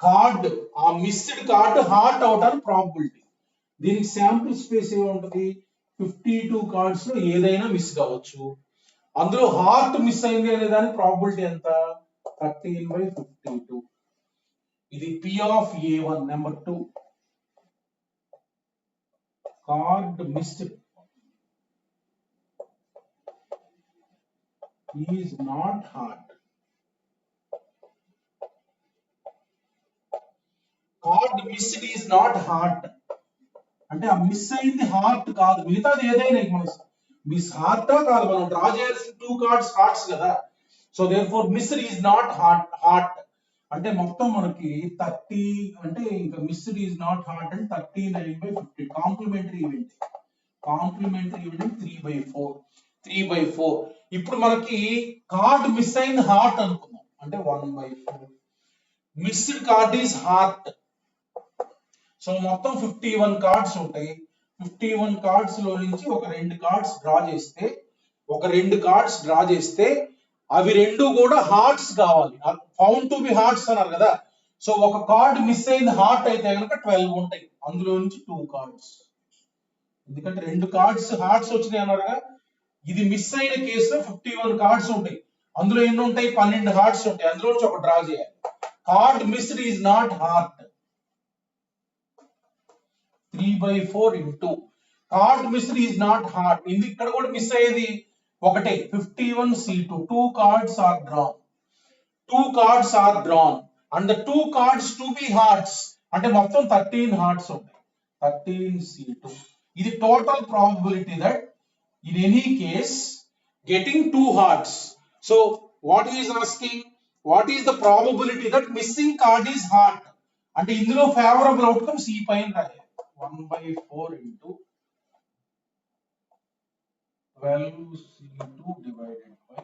కార్డ్ ఆ మిస్డ్ కార్డ్ హార్ట్ అవటానికి ప్రాబబిలిటీ. దీనికి శాంపుల్ స్పేస్ ఏముంటది? 52 కార్డ్స్ లో ఏదైనా మిస్ కావచ్చు. అందులో హార్ట్ మిస్ అయింది అనే దానికి ప్రాబబిలిటీ ఎంత? 13/52. ఇది P of A1. Number 2 card missed is not heart. Card missed is not heart అంటే ఆ మిస్ అయింది హార్ట్ కాదు, మిగతాది ఏదైనా మిస్ హార్ట్ కాదు. మనం డ్రా చేయాల్సిన 2 కార్డ్స్ హార్ట్స్ కదా. So therefore missed is not heart అంటే మొత్తం మనకి 30 అంటే ఇంకా మిస్డ్ ఈజ్ నాట్ హార్ట్ అంటే 39/50. Complementary event 3/4. ఇప్పుడు మనకి కార్డ్ మిస్ అయింది హార్ట్ అనుకుందాం అంటే 1/4. Missed card is heart. So మొత్తం 51 కార్డ్స్ ఉంటాయి. 51 కార్డ్స్ లో నుంచి ఒక 2 కార్డ్స్ డ్రా చేస్తే అవి రెండు కూడా హార్ట్స్ కావాలి. ఫౌండ్ టు బి హార్ట్స్ అన్నారు కదా. సో ఒక కార్డ్ మిస్ అయింది హార్ట్ అయితే కనుక 12 ఉంటాయి. అందులో నుంచి 2 కార్డ్స్, ఎందుకంటే 2 కార్డ్స్ హార్ట్స్ వచ్చినాయి అన్నారుగా. ఇది మిస్ అయిన కేసులో 51 కార్డ్స్ ఉంటాయి. అందులో ఎన్ని ఉంటాయి? 12 హార్ట్స్ ఉంటాయి. అందులో నుంచి ఒక డ్రా చేయాలి. Card missed is not heart 3/4 into card missed is not heart. ఇది ఇక్కడ కూడా మిస్ అయ్యేది ఒకటే 51C2. 2 cards are drawn and the 2 cards to be hearts అంటే మొత్తం 13 హార్ట్స్ ఉంటాయి. 13C2. ఇది total probability that in any case getting 2 hearts. So what he is asking, what is the probability that missing card is heart? అంటే ఇందులో favourable outcomes ఈ పైన రాయాలి. 1/4 into 12C2 divided by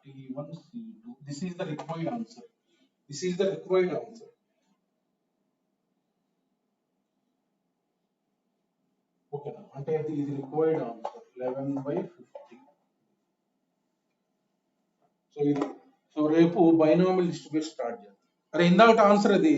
51C2. This is the required answer. Okay, అంటే ఇది required answer 11/50. So రేపు binomial distribution start చేద్దాం. అరే ఇందాక ఆన్సర్ అది